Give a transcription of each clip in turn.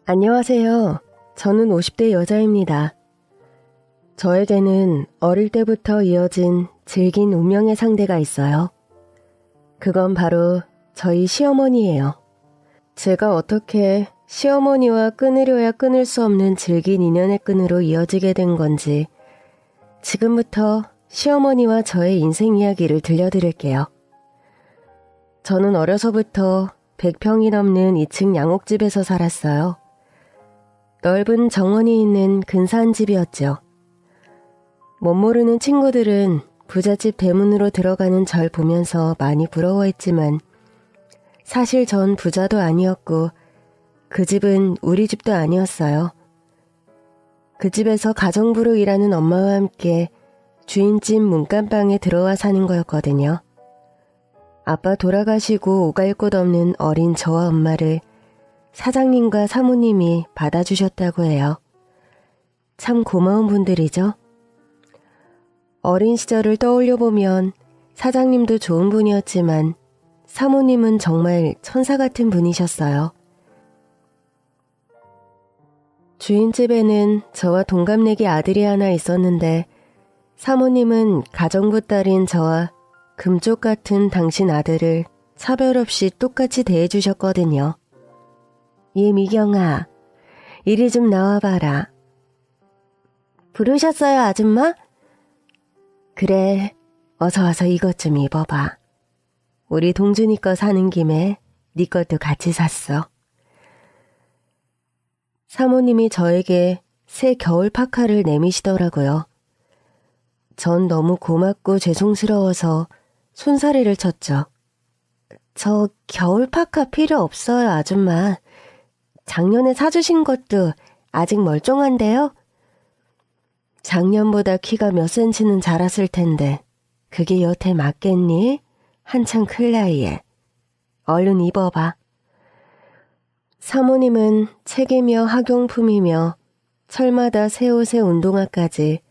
안녕하세요. 저는 50대 여자입니다. 저에게는 어릴 때부터 이어진 질긴 운명의 상대가 있어요. 그건 바로 저희 시어머니예요. 제가 어떻게 시어머니와 끊으려야 끊을 수 없는 질긴 인연의 끈으로 이어지게 된 건지 지금부터 시어머니와 저의 인생 이야기를 들려드릴게요. 저는 어려서부터 100평이 넘는 2층 양옥집에서 살았어요. 넓은 정원이 있는 근사한 집이었죠. 멋모르는 친구들은 부잣집 대문으로 들어가는 절 보면서 많이 부러워했지만 사실 전 부자도 아니었고 그 집은 우리 집도 아니었어요. 그 집에서 가정부로 일하는 엄마와 함께 주인집 문간방에 들어와 사는 거였거든요. 아빠 돌아가시고 오갈 곳 없는 어린 저와 엄마를 사장님과 사모님이 받아주셨다고 해요. 참 고마운 분들이죠. 어린 시절을 떠올려보면 사장님도 좋은 분이었지만 사모님은 정말 천사 같은 분이셨어요. 주인집에는 저와 동갑내기 아들이 하나 있었는데 사모님은 가정부 딸인 저와 금쪽 같은 당신 아들을 차별 없이 똑같이 대해주셨거든요. 예, 미경아, 이리 좀 나와봐라. 부르셨어요, 아줌마? 그래, 어서 와서 이것 좀 입어봐. 우리 동준이 거 사는 김에 네 것도 같이 샀어. 사모님이 저에게 새 겨울 파카를 내미시더라고요. 전 너무 고맙고 죄송스러워서 손사래를 쳤죠. 저 겨울 파카 필요 없어요, 아줌마. 작년에 사주신 것도 아직 멀쩡한데요? 작년보다 키가 몇 센치는 자랐을 텐데 그게 여태 맞겠니? 한창 클 나이에. 얼른 입어봐. 사모님은 책이며 학용품이며 철마다 새 옷에 운동화까지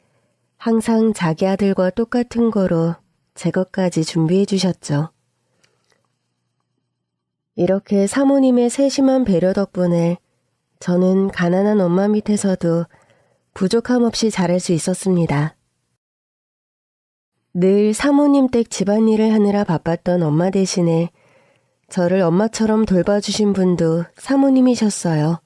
항상 자기 아들과 똑같은 거로 제 것까지 준비해 주셨죠. 이렇게 사모님의 세심한 배려 덕분에 저는 가난한 엄마 밑에서도 부족함 없이 자랄 수 있었습니다. 늘 사모님 댁 집안일을 하느라 바빴던 엄마 대신에 저를 엄마처럼 돌봐주신 분도 사모님이셨어요.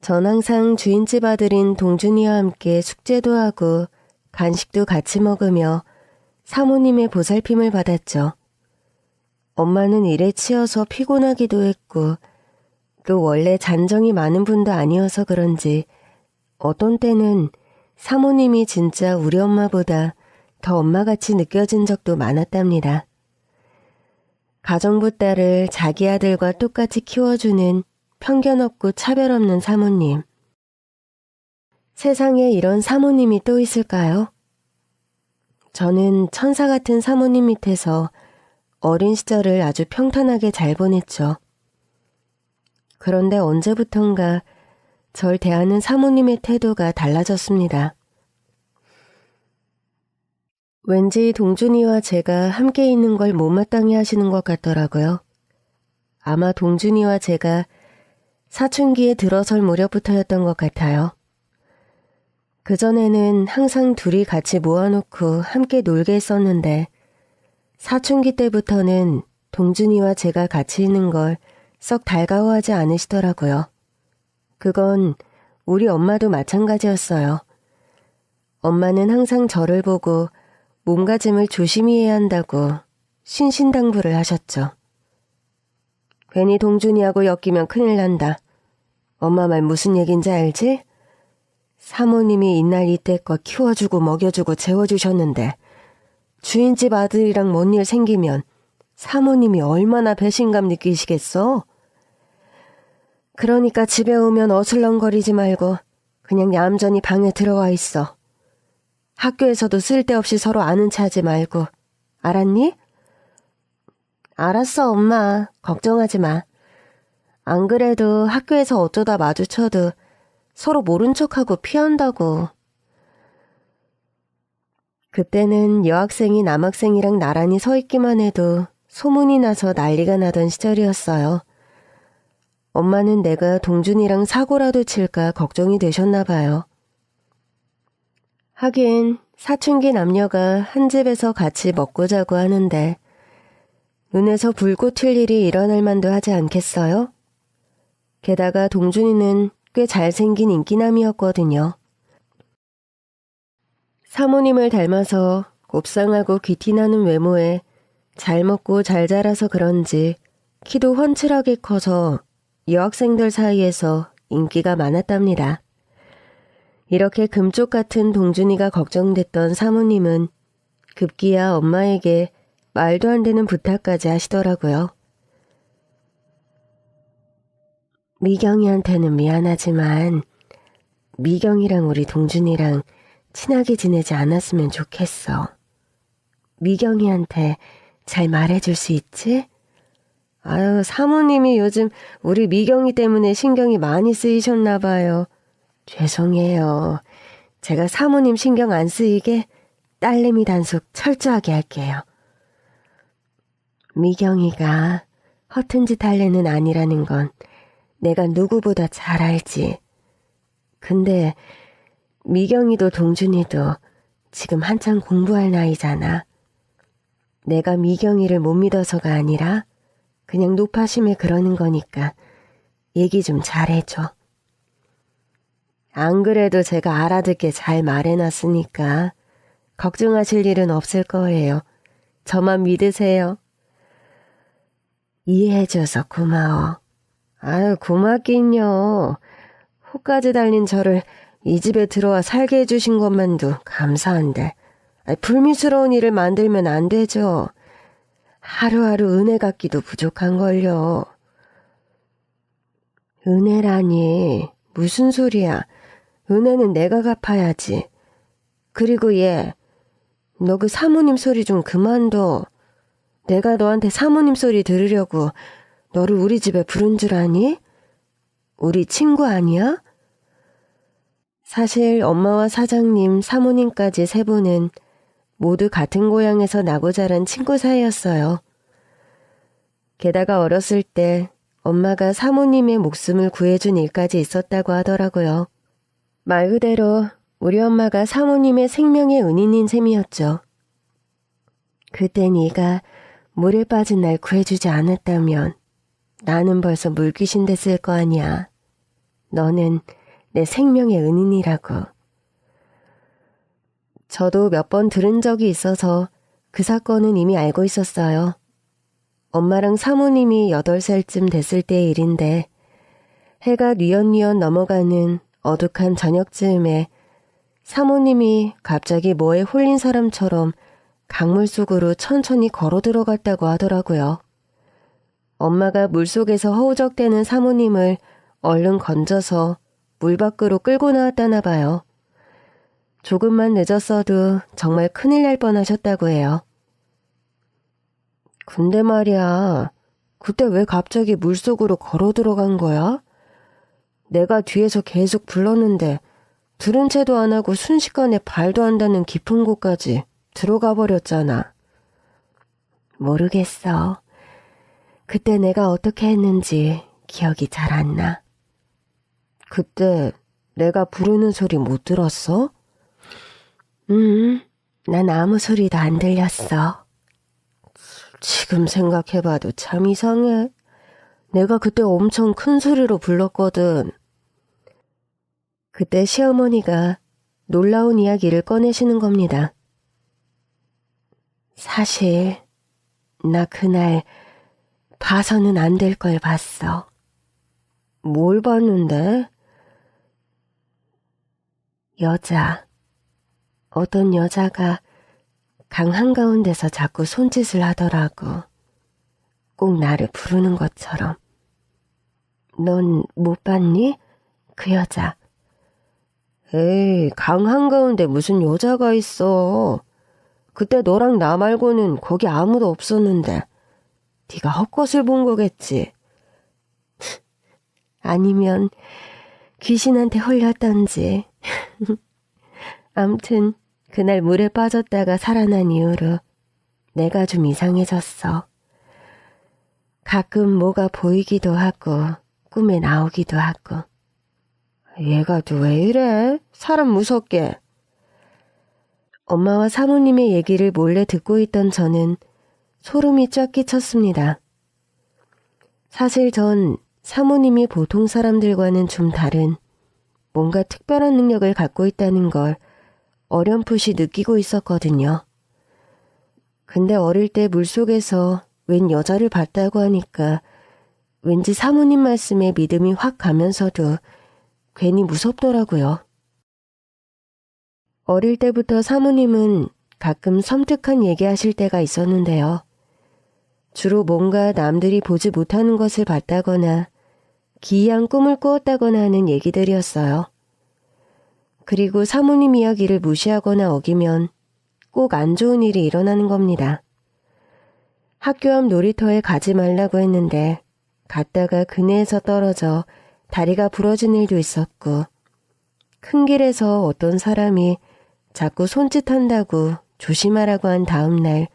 전 항상 주인집 아들인 동준이와 함께 숙제도 하고 간식도 같이 먹으며 사모님의 보살핌을 받았죠. 엄마는 일에 치여서 피곤하기도 했고 또 원래 잔정이 많은 분도 아니어서 그런지 어떤 때는 사모님이 진짜 우리 엄마보다 더 엄마같이 느껴진 적도 많았답니다. 가정부 딸을 자기 아들과 똑같이 키워주는 편견 없고 차별 없는 사모님. 세상에 이런 사모님이 또 있을까요? 저는 천사 같은 사모님 밑에서 어린 시절을 아주 평탄하게 잘 보냈죠. 그런데 언제부턴가 절 대하는 사모님의 태도가 달라졌습니다. 왠지 동준이와 제가 함께 있는 걸 못마땅해 하시는 것 같더라고요. 아마 동준이와 제가 사춘기에 들어설 무렵부터였던 것 같아요. 그전에는 항상 둘이 같이 모아놓고 함께 놀게 했었는데 사춘기 때부터는 동준이와 제가 같이 있는 걸 썩 달가워하지 않으시더라고요. 그건 우리 엄마도 마찬가지였어요. 엄마는 항상 저를 보고 몸가짐을 조심히 해야 한다고 신신당부를 하셨죠. 괜히 동준이하고 엮이면 큰일 난다. 엄마 말 무슨 얘긴지 알지? 사모님이 이날 이때껏 키워주고 먹여주고 재워주셨는데 주인집 아들이랑 뭔 일 생기면 사모님이 얼마나 배신감 느끼시겠어? 그러니까 집에 오면 어슬렁거리지 말고 그냥 얌전히 방에 들어와 있어. 학교에서도 쓸데없이 서로 아는 체 하지 말고. 알았니? 알았어, 엄마. 걱정하지 마. 안 그래도 학교에서 어쩌다 마주쳐도 서로 모른 척하고 피한다고. 그때는 여학생이 남학생이랑 나란히 서 있기만 해도 소문이 나서 난리가 나던 시절이었어요. 엄마는 내가 동준이랑 사고라도 칠까 걱정이 되셨나 봐요. 하긴 사춘기 남녀가 한 집에서 같이 먹고 자고 하는데 눈에서 불꽃 튈 일이 일어날 만도 하지 않겠어요? 게다가 동준이는 꽤 잘생긴 인기남이었거든요. 사모님을 닮아서 곱상하고 귀티나는 외모에 잘 먹고 잘 자라서 그런지 키도 훤칠하게 커서 여학생들 사이에서 인기가 많았답니다. 이렇게 금쪽 같은 동준이가 걱정됐던 사모님은 급기야 엄마에게 말도 안 되는 부탁까지 하시더라고요. 미경이한테는 미안하지만 미경이랑 우리 동준이랑 친하게 지내지 않았으면 좋겠어. 미경이한테 잘 말해줄 수 있지? 아유, 사모님이 요즘 우리 미경이 때문에 신경이 많이 쓰이셨나 봐요. 죄송해요. 제가 사모님 신경 안 쓰이게 딸내미 단속 철저하게 할게요. 미경이가 허튼 짓 할 애는 아니라는 건 내가 누구보다 잘 알지. 근데 미경이도 동준이도 지금 한참 공부할 나이잖아. 내가 미경이를 못 믿어서가 아니라 그냥 노파심에 그러는 거니까 얘기 좀 잘해줘. 안 그래도 제가 알아듣게 잘 말해놨으니까 걱정하실 일은 없을 거예요. 저만 믿으세요. 이해해줘서 고마워. 아유, 고맙긴요. 호까지 달린 저를 이 집에 들어와 살게 해주신 것만도 감사한데 불미스러운 일을 만들면 안 되죠. 하루하루 은혜 갚기도 부족한걸요. 은혜라니 무슨 소리야. 은혜는 내가 갚아야지. 그리고 너 그 사모님 소리 좀 그만둬. 내가 너한테 사모님 소리 들으려고 너를 우리 집에 부른 줄 아니? 우리 친구 아니야? 사실 엄마와 사장님, 사모님까지 세 분은 모두 같은 고향에서 나고 자란 친구 사이였어요. 게다가 어렸을 때 엄마가 사모님의 목숨을 구해준 일까지 있었다고 하더라고요. 말 그대로 우리 엄마가 사모님의 생명의 은인인 셈이었죠. 그때 네가 물에 빠진 날 구해주지 않았다면 나는 벌써 물귀신 됐을 거 아니야. 너는 내 생명의 은인이라고. 저도 몇 번 들은 적이 있어서 그 사건은 이미 알고 있었어요. 엄마랑 사모님이 8살쯤 됐을 때의 일인데 해가 뉘엿뉘엿 넘어가는 어둑한 저녁쯤에 사모님이 갑자기 뭐에 홀린 사람처럼 강물 속으로 천천히 걸어 들어갔다고 하더라고요. 엄마가 물속에서 허우적대는 사모님을 얼른 건져서 물 밖으로 끌고 나왔다나 봐요. 조금만 늦었어도 정말 큰일 날 뻔하셨다고 해요. 근데 말이야, 그때 왜 갑자기 물속으로 걸어 들어간 거야? 내가 뒤에서 계속 불렀는데 들은 채도 안 하고 순식간에 발도 안 닿는 깊은 곳까지 들어가 버렸잖아. 모르겠어. 그때 내가 어떻게 했는지 기억이 잘 안 나. 그때 내가 부르는 소리 못 들었어? 난 아무 소리도 안 들렸어. 지금 생각해봐도 참 이상해. 내가 그때 엄청 큰 소리로 불렀거든. 그때 시어머니가 놀라운 이야기를 꺼내시는 겁니다. 사실 나 그날 봐서는 안 될 걸 봤어. 뭘 봤는데? 여자. 어떤 여자가 강 한가운데서 자꾸 손짓을 하더라고. 꼭 나를 부르는 것처럼. 넌 못 봤니? 그 여자. 에이, 강 한가운데 무슨 여자가 있어. 그때 너랑 나 말고는 거기 아무도 없었는데 네가 헛것을 본 거겠지. 아니면 귀신한테 홀렸던지. 암튼 그날 물에 빠졌다가 살아난 이후로 내가 좀 이상해졌어. 가끔 뭐가 보이기도 하고 꿈에 나오기도 하고. 얘가 또 왜 이래? 사람 무섭게. 엄마와 사모님의 얘기를 몰래 듣고 있던 저는 소름이 쫙 끼쳤습니다. 사실 전 사모님이 보통 사람들과는 좀 다른 뭔가 특별한 능력을 갖고 있다는 걸 어렴풋이 느끼고 있었거든요. 근데 어릴 때 물속에서 웬 여자를 봤다고 하니까 왠지 사모님 말씀에 믿음이 확 가면서도 괜히 무섭더라고요. 어릴 때부터 사모님은 가끔 섬뜩한 얘기하실 때가 있었는데요. 주로 뭔가 남들이 보지 못하는 것을 봤다거나 기이한 꿈을 꾸었다거나 하는 얘기들이었어요. 그리고 사모님 이야기를 무시하거나 어기면 꼭 안 좋은 일이 일어나는 겁니다. 학교 앞 놀이터에 가지 말라고 했는데 갔다가 그네에서 떨어져 다리가 부러진 일도 있었고, 큰 길에서 어떤 사람이 자꾸 손짓한다고 조심하라고 한 다음 날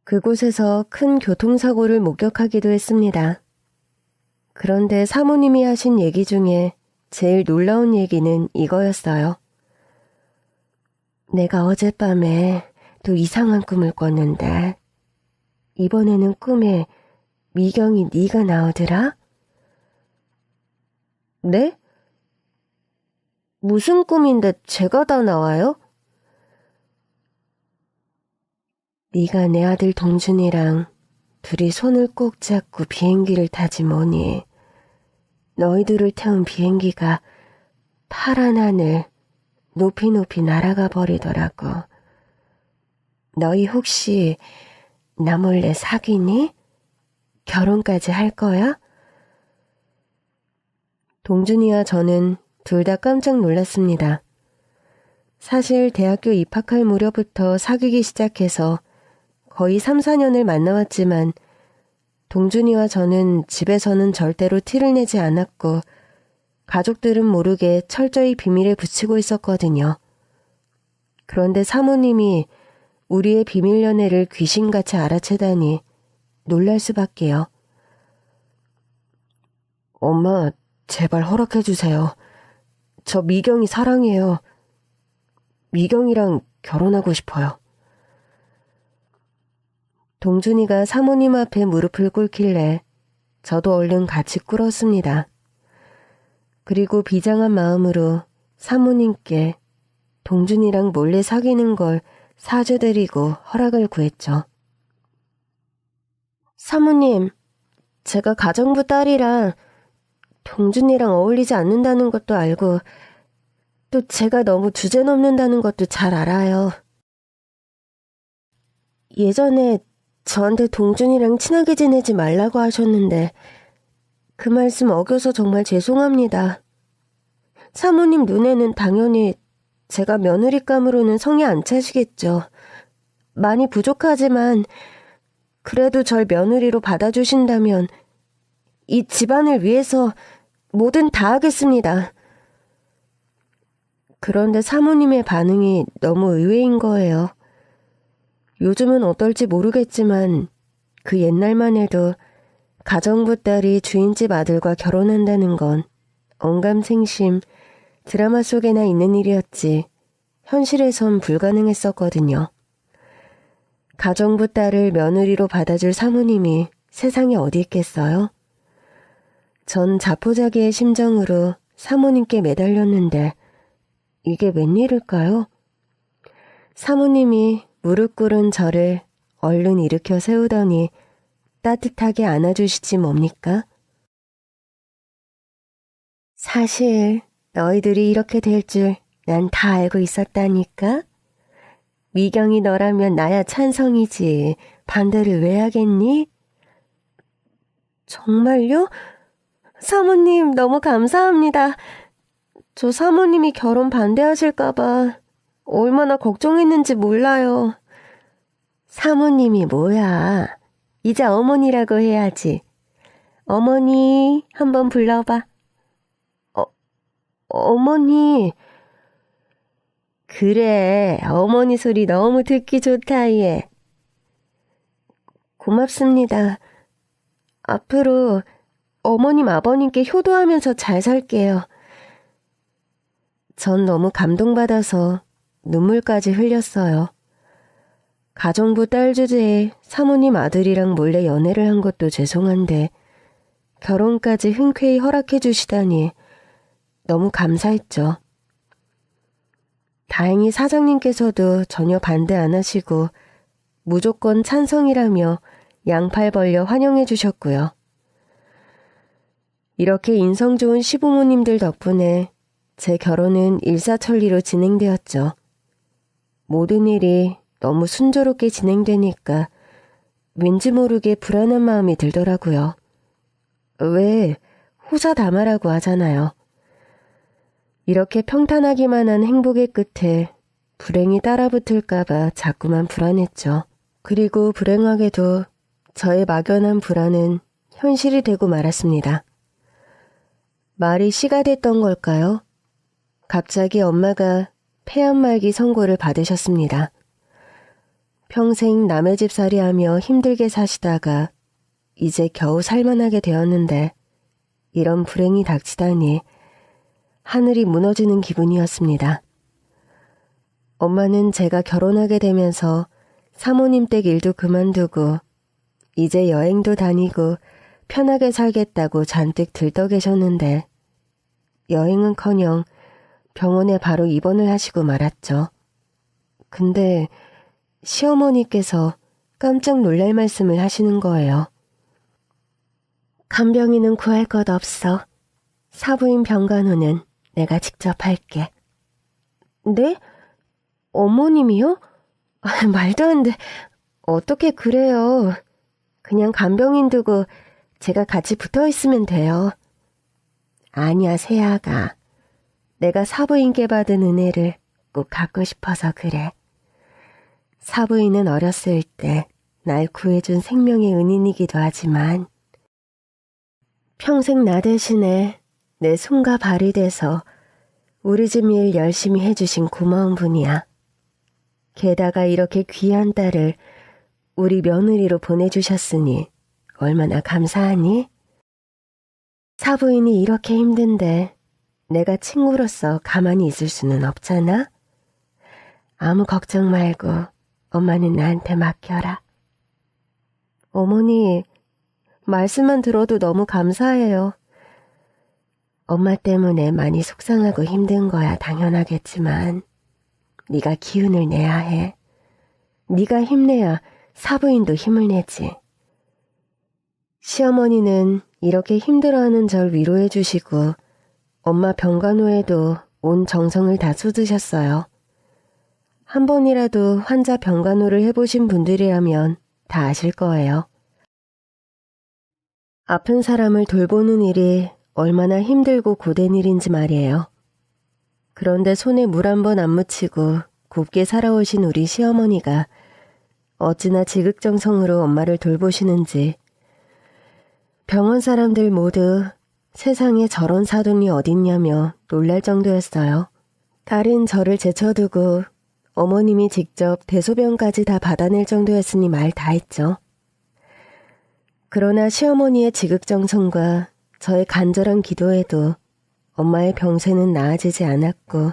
그곳에서 큰 교통사고를 목격하기도 했습니다. 그런데 사모님이 하신 얘기 중에 제일 놀라운 얘기는 이거였어요. 내가 어젯밤에 또 이상한 꿈을 꿨는데 이번에는 꿈에 미경이 네가 나오더라? 네? 무슨 꿈인데 제가 다 나와요? 네가 내 아들 동준이랑 둘이 손을 꼭 잡고 비행기를 타지 뭐니. 너희들을 태운 비행기가 파란 하늘 높이 높이 날아가 버리더라고. 너희 혹시 나 몰래 사귀니? 결혼까지 할 거야? 동준이와 저는 둘 다 깜짝 놀랐습니다. 사실 대학교 입학할 무렵부터 사귀기 시작해서 거의 3, 4년을 만나왔지만 동준이와 저는 집에서는 절대로 티를 내지 않았고 가족들은 모르게 철저히 비밀에 붙이고 있었거든요. 그런데 사모님이 우리의 비밀 연애를 귀신같이 알아채다니 놀랄 수밖에요. 엄마, 제발 허락해주세요. 저 미경이 사랑해요. 미경이랑 결혼하고 싶어요. 동준이가 사모님 앞에 무릎을 꿇길래 저도 얼른 같이 꿇었습니다. 그리고 비장한 마음으로 사모님께 동준이랑 몰래 사귀는 걸 사죄드리고 허락을 구했죠. 사모님, 제가 가정부 딸이라 동준이랑 어울리지 않는다는 것도 알고 또 제가 너무 주제넘는다는 것도 잘 알아요. 예전에 저한테 동준이랑 친하게 지내지 말라고 하셨는데 그 말씀 어겨서 정말 죄송합니다. 사모님 눈에는 당연히 제가 며느리감으로는 성에 안 차시겠죠. 많이 부족하지만 그래도 절 며느리로 받아주신다면 이 집안을 위해서 뭐든 다 하겠습니다. 그런데 사모님의 반응이 너무 의외인 거예요. 요즘은 어떨지 모르겠지만 그 옛날만 해도 가정부 딸이 주인집 아들과 결혼한다는 건 언감생심, 드라마 속에나 있는 일이었지 현실에선 불가능했었거든요. 가정부 딸을 며느리로 받아줄 사모님이 세상에 어디 있겠어요? 전 자포자기의 심정으로 사모님께 매달렸는데 이게 웬일일까요? 사모님이 무릎 꿇은 저를 얼른 일으켜 세우더니 따뜻하게 안아주시지 뭡니까? 사실 너희들이 이렇게 될 줄 난 다 알고 있었다니까? 미경이 너라면 나야 찬성이지. 반대를 왜 하겠니? 정말요? 사모님 너무 감사합니다. 저 사모님이 결혼 반대하실까봐 얼마나 걱정했는지 몰라요. 사모님이 뭐야? 이제 어머니라고 해야지. 어머니 한번 불러봐. 어머니. 그래, 어머니 소리 너무 듣기 좋다, 얘. 고맙습니다. 앞으로 어머님, 아버님께 효도하면서 잘 살게요. 전 너무 감동받아서 눈물까지 흘렸어요. 가정부 딸 주제에 사모님 아들이랑 몰래 연애를 한 것도 죄송한데 결혼까지 흔쾌히 허락해 주시다니 너무 감사했죠. 다행히 사장님께서도 전혀 반대 안 하시고 무조건 찬성이라며 양팔 벌려 환영해 주셨고요. 이렇게 인성 좋은 시부모님들 덕분에 제 결혼은 일사천리로 진행되었죠. 모든 일이 너무 순조롭게 진행되니까 왠지 모르게 불안한 마음이 들더라고요. 왜 호사다마라고 하잖아요. 이렇게 평탄하기만 한 행복의 끝에 불행이 따라붙을까봐 자꾸만 불안했죠. 그리고 불행하게도 저의 막연한 불안은 현실이 되고 말았습니다. 말이 씨가 됐던 걸까요? 갑자기 엄마가 폐암 말기 선고를 받으셨습니다. 평생 남의 집 살이하며 힘들게 사시다가 이제 겨우 살만하게 되었는데 이런 불행이 닥치다니 하늘이 무너지는 기분이었습니다. 엄마는 제가 결혼하게 되면서 사모님 댁 일도 그만두고 이제 여행도 다니고 편하게 살겠다고 잔뜩 들떠 계셨는데 여행은커녕 병원에 바로 입원을 하시고 말았죠. 근데 시어머니께서 깜짝 놀랄 말씀을 하시는 거예요. 간병인은 구할 것 없어. 사부인 병간호는 내가 직접 할게. 네? 어머님이요? 말도 안 돼. 어떻게 그래요. 그냥 간병인 두고 제가 같이 붙어 있으면 돼요. 아니야, 세아가. 내가 사부인께 받은 은혜를 꼭 갖고 싶어서 그래. 사부인은 어렸을 때 날 구해준 생명의 은인이기도 하지만 평생 나 대신에 내 손과 발이 돼서 우리 집 일 열심히 해주신 고마운 분이야. 게다가 이렇게 귀한 딸을 우리 며느리로 보내주셨으니 얼마나 감사하니? 사부인이 이렇게 힘든데 내가 친구로서 가만히 있을 수는 없잖아? 아무 걱정 말고 엄마는 나한테 맡겨라. 어머니, 말씀만 들어도 너무 감사해요. 엄마 때문에 많이 속상하고 힘든 거야 당연하겠지만 네가 기운을 내야 해. 네가 힘내야 사부인도 힘을 내지. 시어머니는 이렇게 힘들어하는 절 위로해 주시고 엄마 병간호에도 온 정성을 다 쏟으셨어요. 한 번이라도 환자 병간호를 해보신 분들이라면 다 아실 거예요. 아픈 사람을 돌보는 일이 얼마나 힘들고 고된 일인지 말이에요. 그런데 손에 물 한 번 안 묻히고 곱게 살아오신 우리 시어머니가 어찌나 지극정성으로 엄마를 돌보시는지 병원 사람들 모두 세상에 저런 사돈이 어딨냐며 놀랄 정도였어요. 딸은 저를 제쳐두고 어머님이 직접 대소변까지 다 받아낼 정도였으니 말 다 했죠. 그러나 시어머니의 지극정성과 저의 간절한 기도에도 엄마의 병세는 나아지지 않았고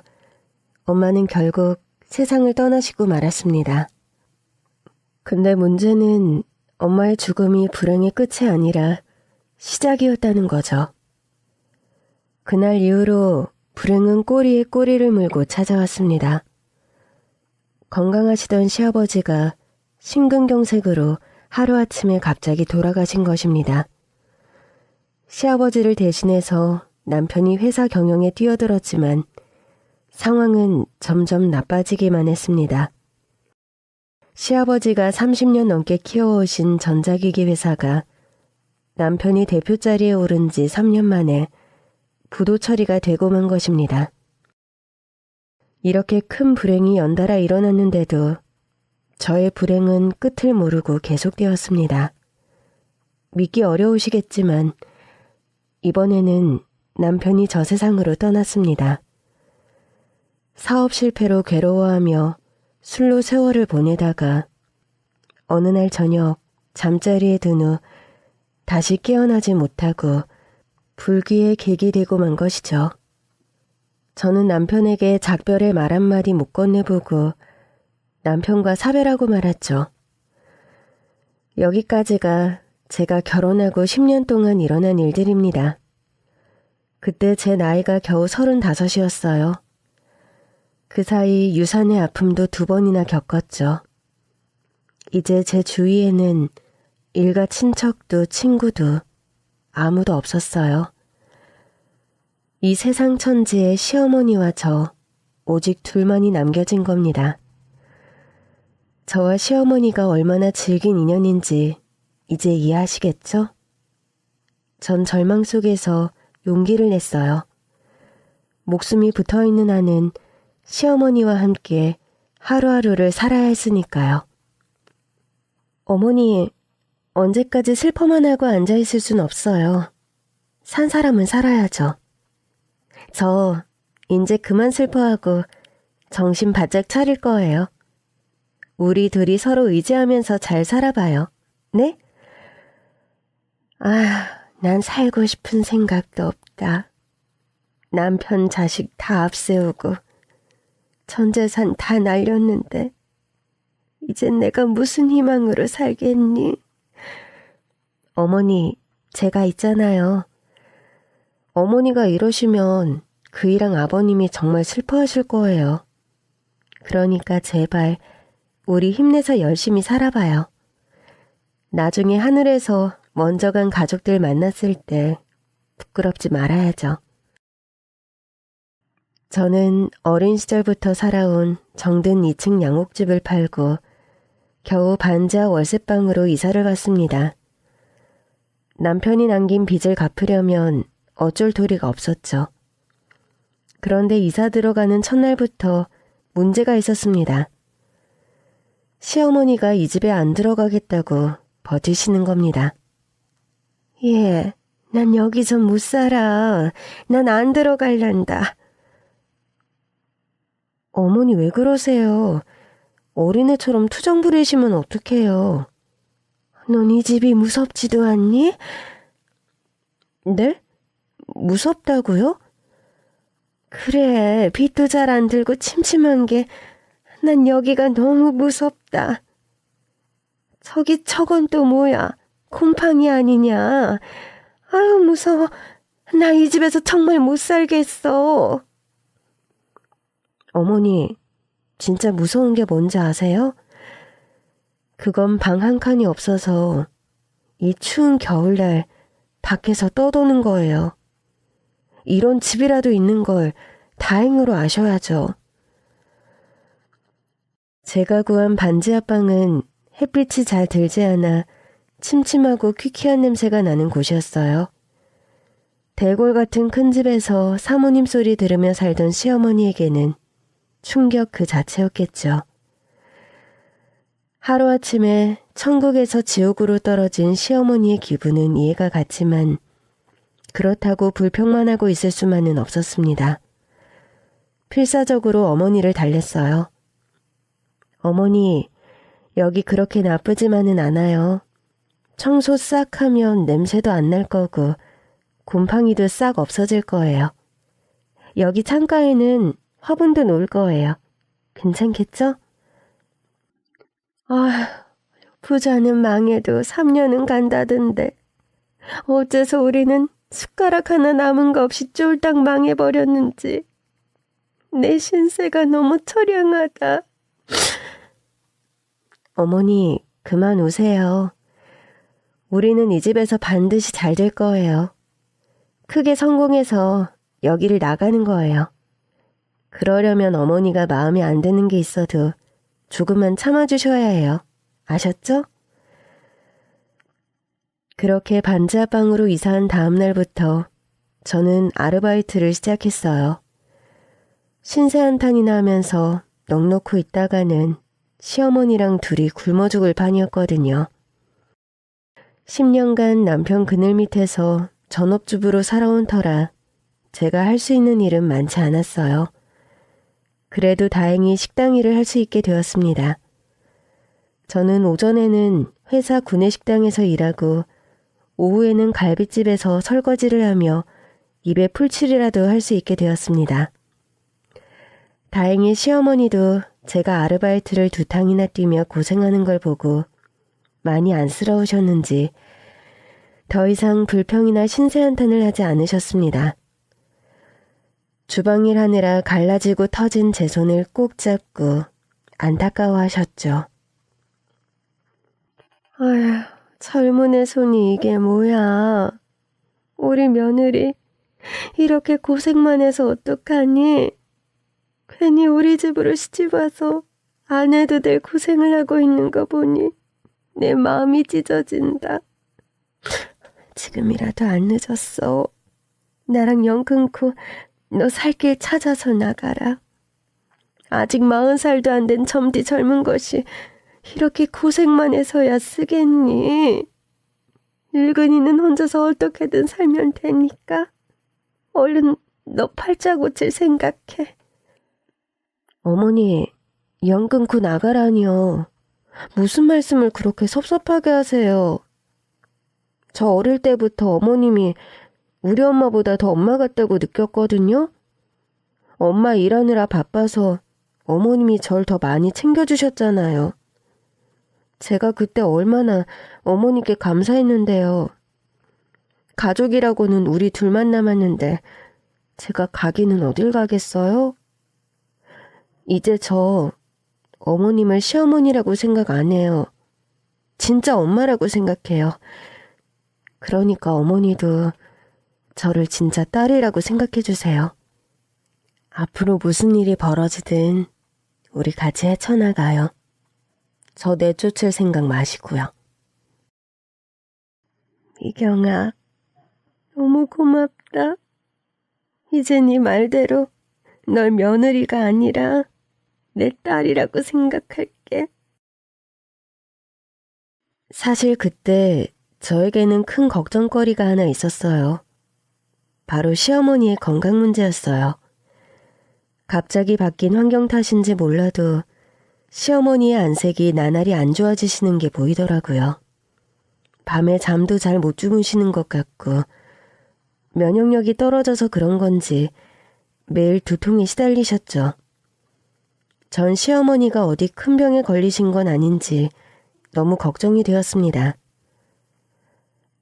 엄마는 결국 세상을 떠나시고 말았습니다. 근데 문제는 엄마의 죽음이 불행의 끝이 아니라 시작이었다는 거죠. 그날 이후로 불행은 꼬리에 꼬리를 물고 찾아왔습니다. 건강하시던 시아버지가 심근경색으로 하루아침에 갑자기 돌아가신 것입니다. 시아버지를 대신해서 남편이 회사 경영에 뛰어들었지만 상황은 점점 나빠지기만 했습니다. 시아버지가 30년 넘게 키워오신 전자기기 회사가 남편이 대표 자리에 오른 지 3년 만에 부도 처리가 되고 만 것입니다. 이렇게 큰 불행이 연달아 일어났는데도 저의 불행은 끝을 모르고 계속되었습니다. 믿기 어려우시겠지만 이번에는 남편이 저 세상으로 떠났습니다. 사업 실패로 괴로워하며 술로 세월을 보내다가 어느 날 저녁 잠자리에 든 후 다시 깨어나지 못하고 불귀의 객이 되고 만 것이죠. 저는 남편에게 작별의 말 한마디 못 건네보고 남편과 사별하고 말았죠. 여기까지가 제가 결혼하고 10년 동안 일어난 일들입니다. 그때 제 나이가 겨우 35이었어요. 그 사이 유산의 아픔도 2번이나 겪었죠. 이제 제 주위에는 일가 친척도 친구도 아무도 없었어요. 이 세상 천지에 시어머니와 저 오직 둘만이 남겨진 겁니다. 저와 시어머니가 얼마나 질긴 인연인지 이제 이해하시겠죠? 전 절망 속에서 용기를 냈어요. 목숨이 붙어있는 한은 시어머니와 함께 하루하루를 살아야 했으니까요. 어머니, 언제까지 슬퍼만 하고 앉아있을 순 없어요. 산 사람은 살아야죠. 저 이제 그만 슬퍼하고 정신 바짝 차릴 거예요. 우리 둘이 서로 의지하면서 잘 살아봐요. 네? 난 살고 싶은 생각도 없다. 남편 자식 다 앞세우고 전 재산 다 날렸는데 이젠 내가 무슨 희망으로 살겠니? 어머니, 제가 있잖아요. 어머니가 이러시면 그이랑 아버님이 정말 슬퍼하실 거예요. 그러니까 제발 우리 힘내서 열심히 살아봐요. 나중에 하늘에서 먼저 간 가족들 만났을 때 부끄럽지 말아야죠. 저는 어린 시절부터 살아온 정든 2층 양옥집을 팔고 겨우 반지하 월세방으로 이사를 갔습니다. 남편이 남긴 빚을 갚으려면 어쩔 도리가 없었죠. 그런데 이사 들어가는 첫날부터 문제가 있었습니다. 시어머니가 이 집에 안 들어가겠다고 버티시는 겁니다. 예, 난 여기서 못 살아. 난 안 들어갈란다. 어머니 왜 그러세요? 어린애처럼 투정 부리시면 어떡해요? 넌 이 집이 무섭지도 않니? 네? 무섭다고요? 그래, 빚도 잘 안 들고 침침한 게 난 여기가 너무 무섭다. 저건 또 뭐야? 곰팡이 아니냐? 아유, 무서워. 나 이 집에서 정말 못 살겠어. 어머니, 진짜 무서운 게 뭔지 아세요? 그건 방 한 칸이 없어서 이 추운 겨울날 밖에서 떠도는 거예요. 이런 집이라도 있는 걸 다행으로 아셔야죠. 제가 구한 반지하 방은 햇빛이 잘 들지 않아 침침하고 퀴퀴한 냄새가 나는 곳이었어요. 대골 같은 큰 집에서 사모님 소리 들으며 살던 시어머니에게는 충격 그 자체였겠죠. 하루아침에 천국에서 지옥으로 떨어진 시어머니의 기분은 이해가 갔지만 그렇다고 불평만 하고 있을 수만은 없었습니다. 필사적으로 어머니를 달랬어요. 어머니, 여기 그렇게 나쁘지만은 않아요. 청소 싹 하면 냄새도 안 날 거고 곰팡이도 싹 없어질 거예요. 여기 창가에는 화분도 놓을 거예요. 괜찮겠죠? 부자는 망해도 3년은 간다던데 어째서 우리는 숟가락 하나 남은 거 없이 쫄딱 망해버렸는지 내 신세가 너무 처량하다. 어머니, 그만 우세요. 우리는 이 집에서 반드시 잘 될 거예요. 크게 성공해서 여기를 나가는 거예요. 그러려면 어머니가 마음에 안 드는 게 있어도 조금만 참아주셔야 해요. 아셨죠? 그렇게 반지하 방으로 이사한 다음 날부터 저는 아르바이트를 시작했어요. 신세 한탄이나 하면서 넋놓고 있다가는 시어머니랑 둘이 굶어 죽을 판이었거든요. 10년간 남편 그늘 밑에서 전업주부로 살아온 터라 제가 할 수 있는 일은 많지 않았어요. 그래도 다행히 식당 일을 할 수 있게 되었습니다. 저는 오전에는 회사 구내식당에서 일하고 오후에는 갈빗집에서 설거지를 하며 입에 풀칠이라도 할 수 있게 되었습니다. 다행히 시어머니도 제가 아르바이트를 2탕이나 뛰며 고생하는 걸 보고 많이 안쓰러우셨는지 더 이상 불평이나 신세한탄을 하지 않으셨습니다. 주방일 하느라 갈라지고 터진 제 손을 꼭 잡고 안타까워하셨죠. 아휴, 젊은 애 손이 이게 뭐야. 우리 며느리 이렇게 고생만 해서 어떡하니? 괜히 우리 집으로 시집 와서 안 해도 될 고생을 하고 있는 거 보니 내 마음이 찢어진다. 지금이라도 안 늦었어. 나랑 연 끊고 너 살 길 찾아서 나가라. 아직 40살도 안 된 젊디 젊은 것이 이렇게 고생만 해서야 쓰겠니? 늙은이는 혼자서 어떻게든 살면 되니까 얼른 너 팔자고칠 생각해. 어머니, 연 끊고 나가라니요. 무슨 말씀을 그렇게 섭섭하게 하세요. 저 어릴 때부터 어머님이 우리 엄마보다 더 엄마 같다고 느꼈거든요. 엄마 일하느라 바빠서 어머님이 절 더 많이 챙겨주셨잖아요. 제가 그때 얼마나 어머니께 감사했는데요. 가족이라고는 우리 둘만 남았는데 제가 가기는 어딜 가겠어요? 이제 저 어머님을 시어머니라고 생각 안 해요. 진짜 엄마라고 생각해요. 그러니까 어머니도 저를 진짜 딸이라고 생각해 주세요. 앞으로 무슨 일이 벌어지든 우리 같이 헤쳐나가요. 저 내쫓을 생각 마시고요. 미경아, 너무 고맙다. 이제 네 말대로 널 며느리가 아니라 내 딸이라고 생각할게. 사실 그때 저에게는 큰 걱정거리가 하나 있었어요. 바로 시어머니의 건강 문제였어요. 갑자기 바뀐 환경 탓인지 몰라도 시어머니의 안색이 나날이 안 좋아지시는 게 보이더라고요. 밤에 잠도 잘 못 주무시는 것 같고 면역력이 떨어져서 그런 건지 매일 두통에 시달리셨죠. 전 시어머니가 어디 큰 병에 걸리신 건 아닌지 너무 걱정이 되었습니다.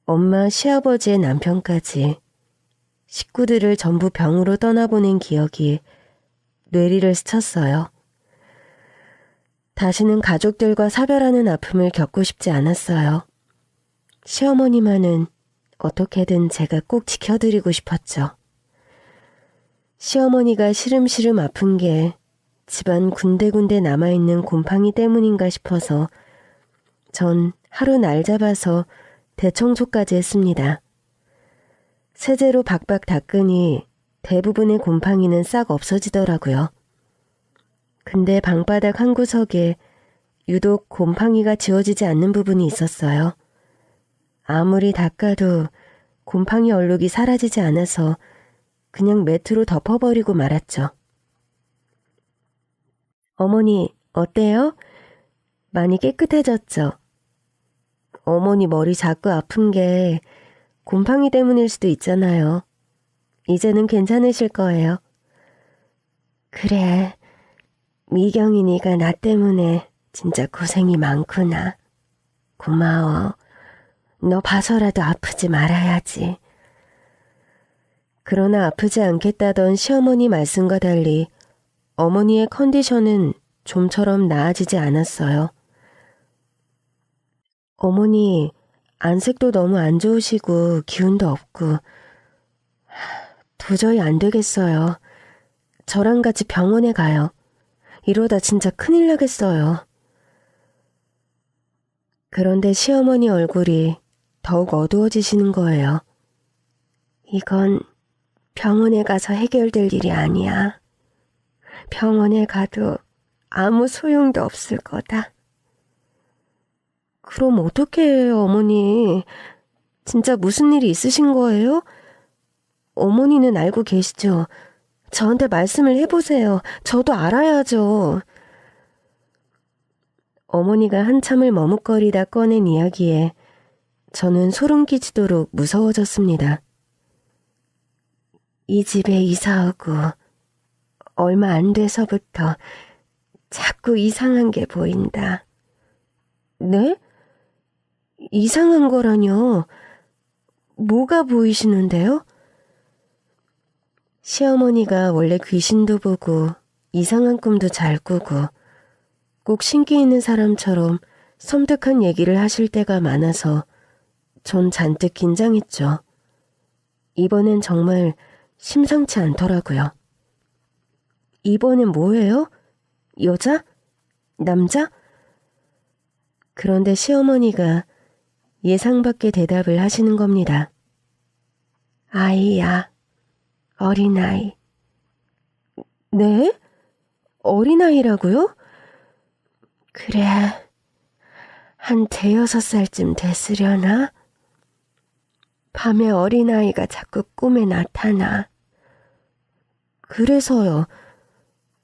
엄마, 시아버지의 남편까지 식구들을 전부 병으로 떠나보낸 기억이 뇌리를 스쳤어요. 다시는 가족들과 사별하는 아픔을 겪고 싶지 않았어요. 시어머니만은 어떻게든 제가 꼭 지켜드리고 싶었죠. 시어머니가 시름시름 아픈 게 집안 군데군데 남아있는 곰팡이 때문인가 싶어서 전 하루 날 잡아서 대청소까지 했습니다. 세제로 박박 닦으니 대부분의 곰팡이는 싹 없어지더라고요. 근데 방바닥 한 구석에 유독 곰팡이가 지워지지 않는 부분이 있었어요. 아무리 닦아도 곰팡이 얼룩이 사라지지 않아서 그냥 매트로 덮어버리고 말았죠. 어머니, 어때요? 많이 깨끗해졌죠? 어머니 머리 자꾸 아픈 게 곰팡이 때문일 수도 있잖아요. 이제는 괜찮으실 거예요. 그래, 미경이니가 나 때문에 진짜 고생이 많구나. 고마워. 너 봐서라도 아프지 말아야지. 그러나 아프지 않겠다던 시어머니 말씀과 달리 어머니의 컨디션은 좀처럼 나아지지 않았어요. 어머니, 안색도 너무 안 좋으시고 기운도 없고 도저히 안 되겠어요. 저랑 같이 병원에 가요. 이러다 진짜 큰일 나겠어요. 그런데 시어머니 얼굴이 더욱 어두워지시는 거예요. 이건 병원에 가서 해결될 일이 아니야. 병원에 가도 아무 소용도 없을 거다. 그럼 어떻게 해요, 어머니? 진짜 무슨 일이 있으신 거예요? 어머니는 알고 계시죠? 저한테 말씀을 해보세요. 저도 알아야죠. 어머니가 한참을 머뭇거리다 꺼낸 이야기에 저는 소름 끼치도록 무서워졌습니다. 이 집에 이사 오고 얼마 안 돼서부터 자꾸 이상한 게 보인다. 네? 이상한 거라뇨? 뭐가 보이시는데요? 시어머니가 원래 귀신도 보고 이상한 꿈도 잘 꾸고 꼭 신기 있는 사람처럼 섬뜩한 얘기를 하실 때가 많아서 전 잔뜩 긴장했죠. 이번엔 정말 심상치 않더라고요. 이번엔 뭐예요? 여자? 남자? 그런데 시어머니가 예상 밖의 대답을 하시는 겁니다. 아이야, 어린아이. 네? 어린아이라고요? 그래, 한 5-6살쯤 됐으려나? 밤에 어린아이가 자꾸 꿈에 나타나. 그래서요.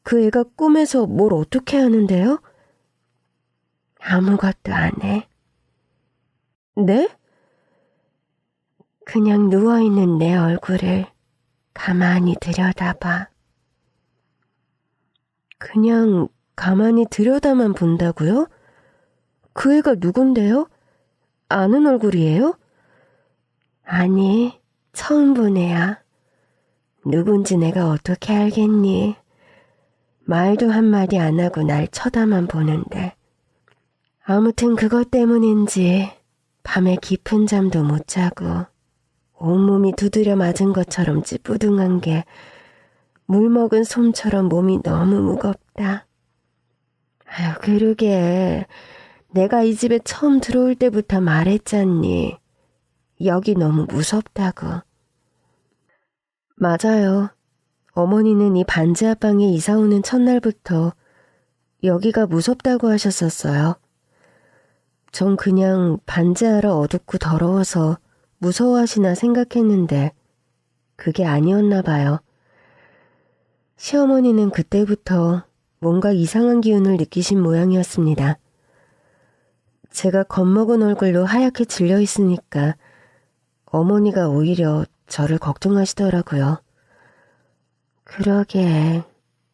그 애가 꿈에서 뭘 어떻게 하는데요? 아무것도 안 해. 네? 그냥 누워있는 내 얼굴을 가만히 들여다봐. 그냥 가만히 들여다만 본다고요? 그 애가 누군데요? 아는 얼굴이에요? 아니, 처음 본 애야. 누군지 내가 어떻게 알겠니? 말도 한마디 안 하고 날 쳐다만 보는데. 아무튼 그것 때문인지 밤에 깊은 잠도 못 자고 온몸이 두드려 맞은 것처럼 찌뿌둥한 게 물 먹은 솜처럼 몸이 너무 무겁다. 아유, 그러게. 내가 이 집에 처음 들어올 때부터 말했잖니. 여기 너무 무섭다고. 맞아요. 어머니는 이 반지하방에 이사 오는 첫날부터 여기가 무섭다고 하셨었어요. 전 그냥 반지하라 어둡고 더러워서 무서워하시나 생각했는데 그게 아니었나 봐요. 시어머니는 그때부터 뭔가 이상한 기운을 느끼신 모양이었습니다. 제가 겁먹은 얼굴로 하얗게 질려 있으니까 어머니가 오히려 저를 걱정하시더라고요. 그러게,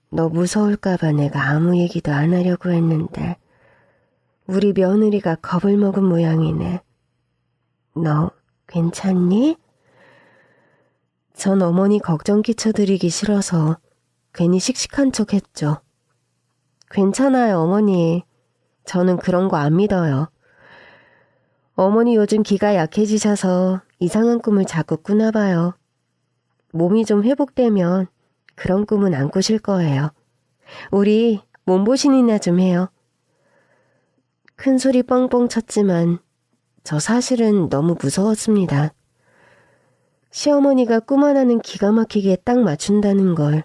너 무서울까봐 내가 아무 얘기도 안 하려고 했는데 우리 며느리가 겁을 먹은 모양이네. 너 괜찮니? 전 어머니 걱정 끼쳐드리기 싫어서 괜히 씩씩한 척 했죠. 괜찮아요, 어머니. 저는 그런 거 안 믿어요. 어머니 요즘 기가 약해지셔서 이상한 꿈을 자꾸 꾸나 봐요. 몸이 좀 회복되면 그런 꿈은 안 꾸실 거예요. 우리 몸보신이나 좀 해요. 큰 소리 뻥뻥 쳤지만 저 사실은 너무 무서웠습니다. 시어머니가 꿈 하나는 기가 막히게 딱 맞춘다는 걸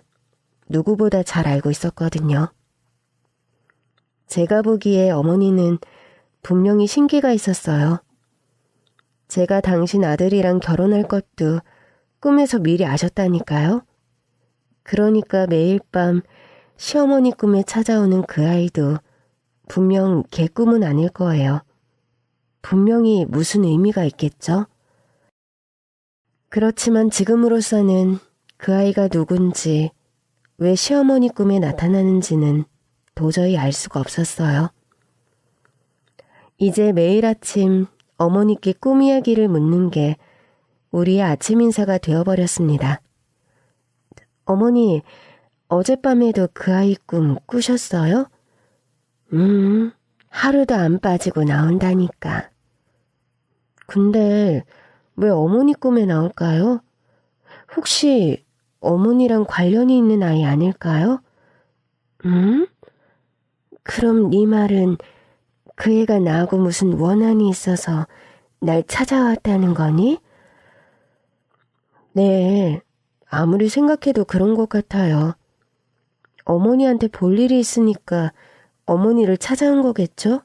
누구보다 잘 알고 있었거든요. 제가 보기에 어머니는 분명히 신기가 있었어요. 제가 당신 아들이랑 결혼할 것도 꿈에서 미리 아셨다니까요. 그러니까 매일 밤 시어머니 꿈에 찾아오는 그 아이도 분명 걔 꿈은 아닐 거예요. 분명히 무슨 의미가 있겠죠? 그렇지만 지금으로서는 그 아이가 누군지, 왜 시어머니 꿈에 나타나는지는 도저히 알 수가 없었어요. 이제 매일 아침 어머니께 꿈 이야기를 묻는 게 우리의 아침 인사가 되어버렸습니다. 어머니, 어젯밤에도 그 아이 꿈 꾸셨어요? 하루도 안 빠지고 나온다니까. 근데 왜 어머니 꿈에 나올까요? 혹시 어머니랑 관련이 있는 아이 아닐까요? 그럼 네 말은 그 애가 나하고 무슨 원한이 있어서 날 찾아왔다는 거니? 네, 아무리 생각해도 그런 것 같아요. 어머니한테 볼 일이 있으니까 어머니를 찾아온 거겠죠?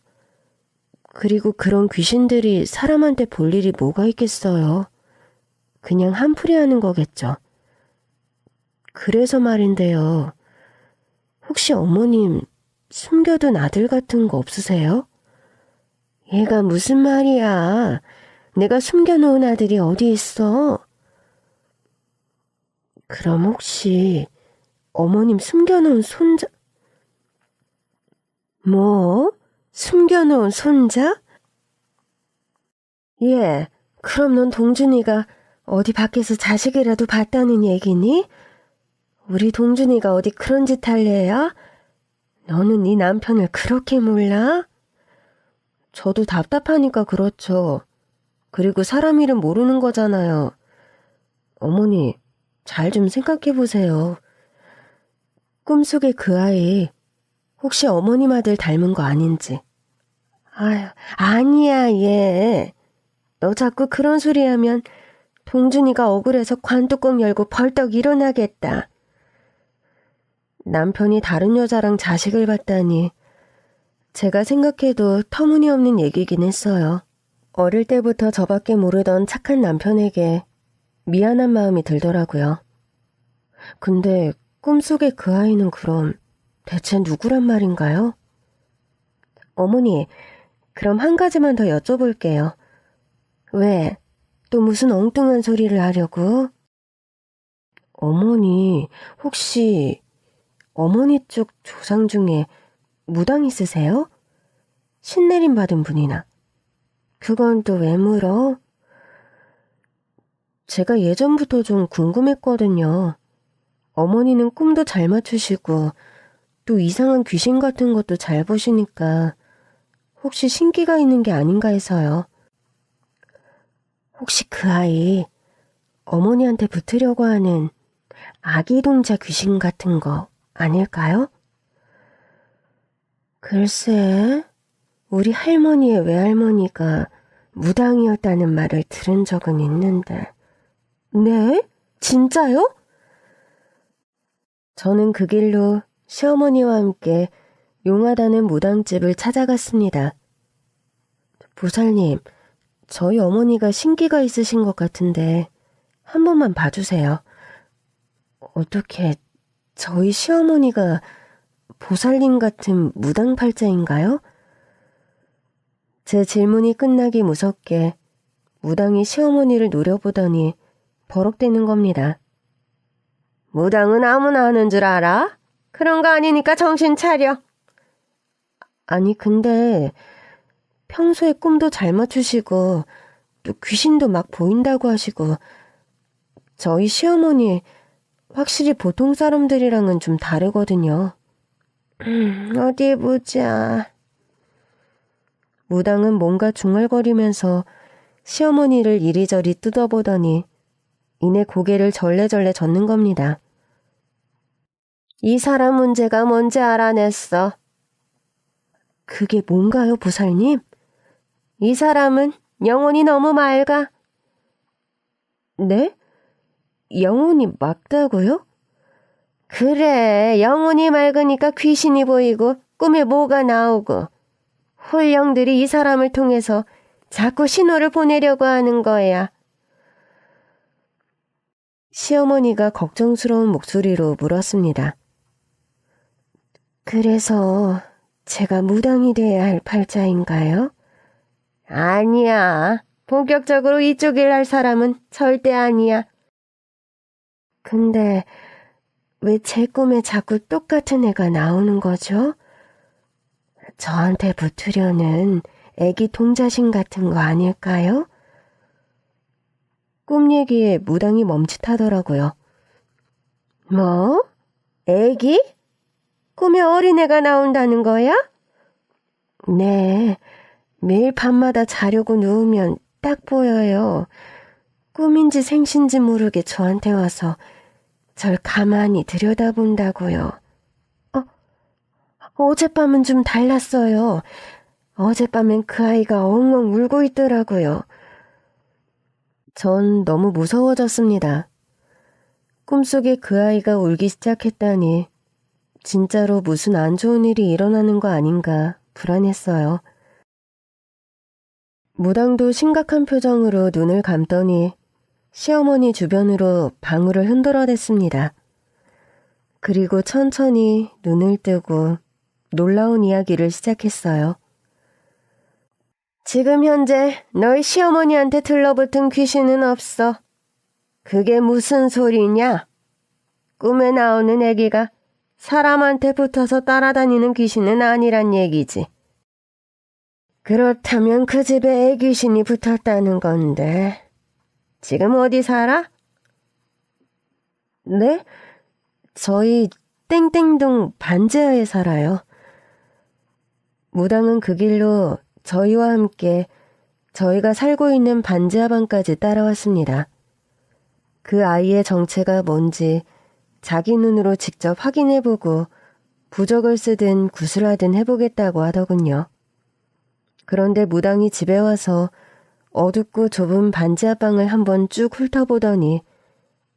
그리고 그런 귀신들이 사람한테 볼 일이 뭐가 있겠어요. 그냥 한풀이 하는 거겠죠. 그래서 말인데요. 혹시 어머님 숨겨둔 아들 같은 거 없으세요? 얘가 무슨 말이야. 내가 숨겨놓은 아들이 어디 있어? 그럼 혹시 어머님 숨겨놓은 손자? 뭐? 숨겨놓은 손자? 예, 그럼 넌 동준이가 어디 밖에서 자식이라도 봤다는 얘기니? 우리 동준이가 어디 그런 짓 할래야? 너는 네 남편을 그렇게 몰라? 저도 답답하니까 그렇죠. 그리고 사람 이름 모르는 거잖아요. 어머니, 잘 좀 생각해 보세요. 꿈속의 그 아이, 혹시 어머님 아들 닮은 거 아닌지. 아유, 아니야, 얘. 너 자꾸 그런 소리 하면 동준이가 억울해서 관뚜껑 열고 벌떡 일어나겠다. 남편이 다른 여자랑 자식을 봤다니 제가 생각해도 터무니없는 얘기긴 했어요. 어릴 때부터 저밖에 모르던 착한 남편에게 미안한 마음이 들더라고요. 근데 꿈속의 그 아이는 그럼 대체 누구란 말인가요? 어머니, 그럼 한 가지만 더 여쭤볼게요. 왜? 또 무슨 엉뚱한 소리를 하려고? 어머니, 혹시 어머니 쪽 조상 중에 무당 있으세요? 신내림 받은 분이나. 그건 또 왜 물어? 제가 예전부터 좀 궁금했거든요. 어머니는 꿈도 잘 맞추시고 또 이상한 귀신 같은 것도 잘 보시니까 혹시 신기가 있는 게 아닌가 해서요. 혹시 그 아이 어머니한테 붙으려고 하는 아기 동자 귀신 같은 거 아닐까요? 글쎄, 우리 할머니의 외할머니가 무당이었다는 말을 들은 적은 있는데. 네? 진짜요? 저는 그 길로 시어머니와 함께 용하다는 무당집을 찾아갔습니다. 보살님, 저희 어머니가 신기가 있으신 것 같은데 한 번만 봐주세요. 어떻게 저희 시어머니가 보살님 같은 무당팔자인가요? 제 질문이 끝나기 무섭게 무당이 시어머니를 노려보더니 버럭대는 겁니다. 무당은 아무나 하는 줄 알아? 그런 거 아니니까 정신 차려. 아니 근데 평소에 꿈도 잘 맞추시고 또 귀신도 막 보인다고 하시고 저희 시어머니 확실히 보통 사람들이랑은 좀 다르거든요. 어디 보자. 무당은 뭔가 중얼거리면서 시어머니를 이리저리 뜯어보더니 이내 고개를 절레절레 젓는 겁니다. 이 사람 문제가 뭔지 알아냈어. 그게 뭔가요, 보살님? 이 사람은 영혼이 너무 맑아. 네? 영혼이 맑다고요? 그래, 영혼이 맑으니까 귀신이 보이고 꿈에 뭐가 나오고 홀령들이 이 사람을 통해서 자꾸 신호를 보내려고 하는 거야. 시어머니가 걱정스러운 목소리로 물었습니다. 그래서 제가 무당이 돼야 할 팔자인가요? 아니야. 본격적으로 이쪽 일 할 사람은 절대 아니야. 근데 왜 제 꿈에 자꾸 똑같은 애가 나오는 거죠? 저한테 붙으려는 애기 동자신 같은 거 아닐까요? 꿈 얘기에 무당이 멈칫하더라고요. 뭐? 애기? 꿈에 어린애가 나온다는 거야? 네, 매일 밤마다 자려고 누우면 딱 보여요. 꿈인지 생신지 모르게 저한테 와서 절 가만히 들여다본다고요. 어젯밤은 좀 달랐어요. 어젯밤엔 그 아이가 엉엉 울고 있더라고요. 전 너무 무서워졌습니다. 꿈속에 그 아이가 울기 시작했다니 진짜로 무슨 안 좋은 일이 일어나는 거 아닌가 불안했어요. 무당도 심각한 표정으로 눈을 감더니 시어머니 주변으로 방울을 흔들어댔습니다. 그리고 천천히 눈을 뜨고 놀라운 이야기를 시작했어요. 지금 현재 너희 시어머니한테 들러붙은 귀신은 없어. 그게 무슨 소리냐? 꿈에 나오는 애기가 사람한테 붙어서 따라다니는 귀신은 아니란 얘기지. 그렇다면 그 집에 애귀신이 붙었다는 건데 지금 어디 살아? 네? 저희 땡땡동 반지하에 살아요. 무당은 그 길로 저희와 함께 저희가 살고 있는 반지하방까지 따라왔습니다. 그 아이의 정체가 뭔지 자기 눈으로 직접 확인해보고 부적을 쓰든 구슬하든 해보겠다고 하더군요. 그런데 무당이 집에 와서 어둡고 좁은 반지하방을 한번 쭉 훑어보더니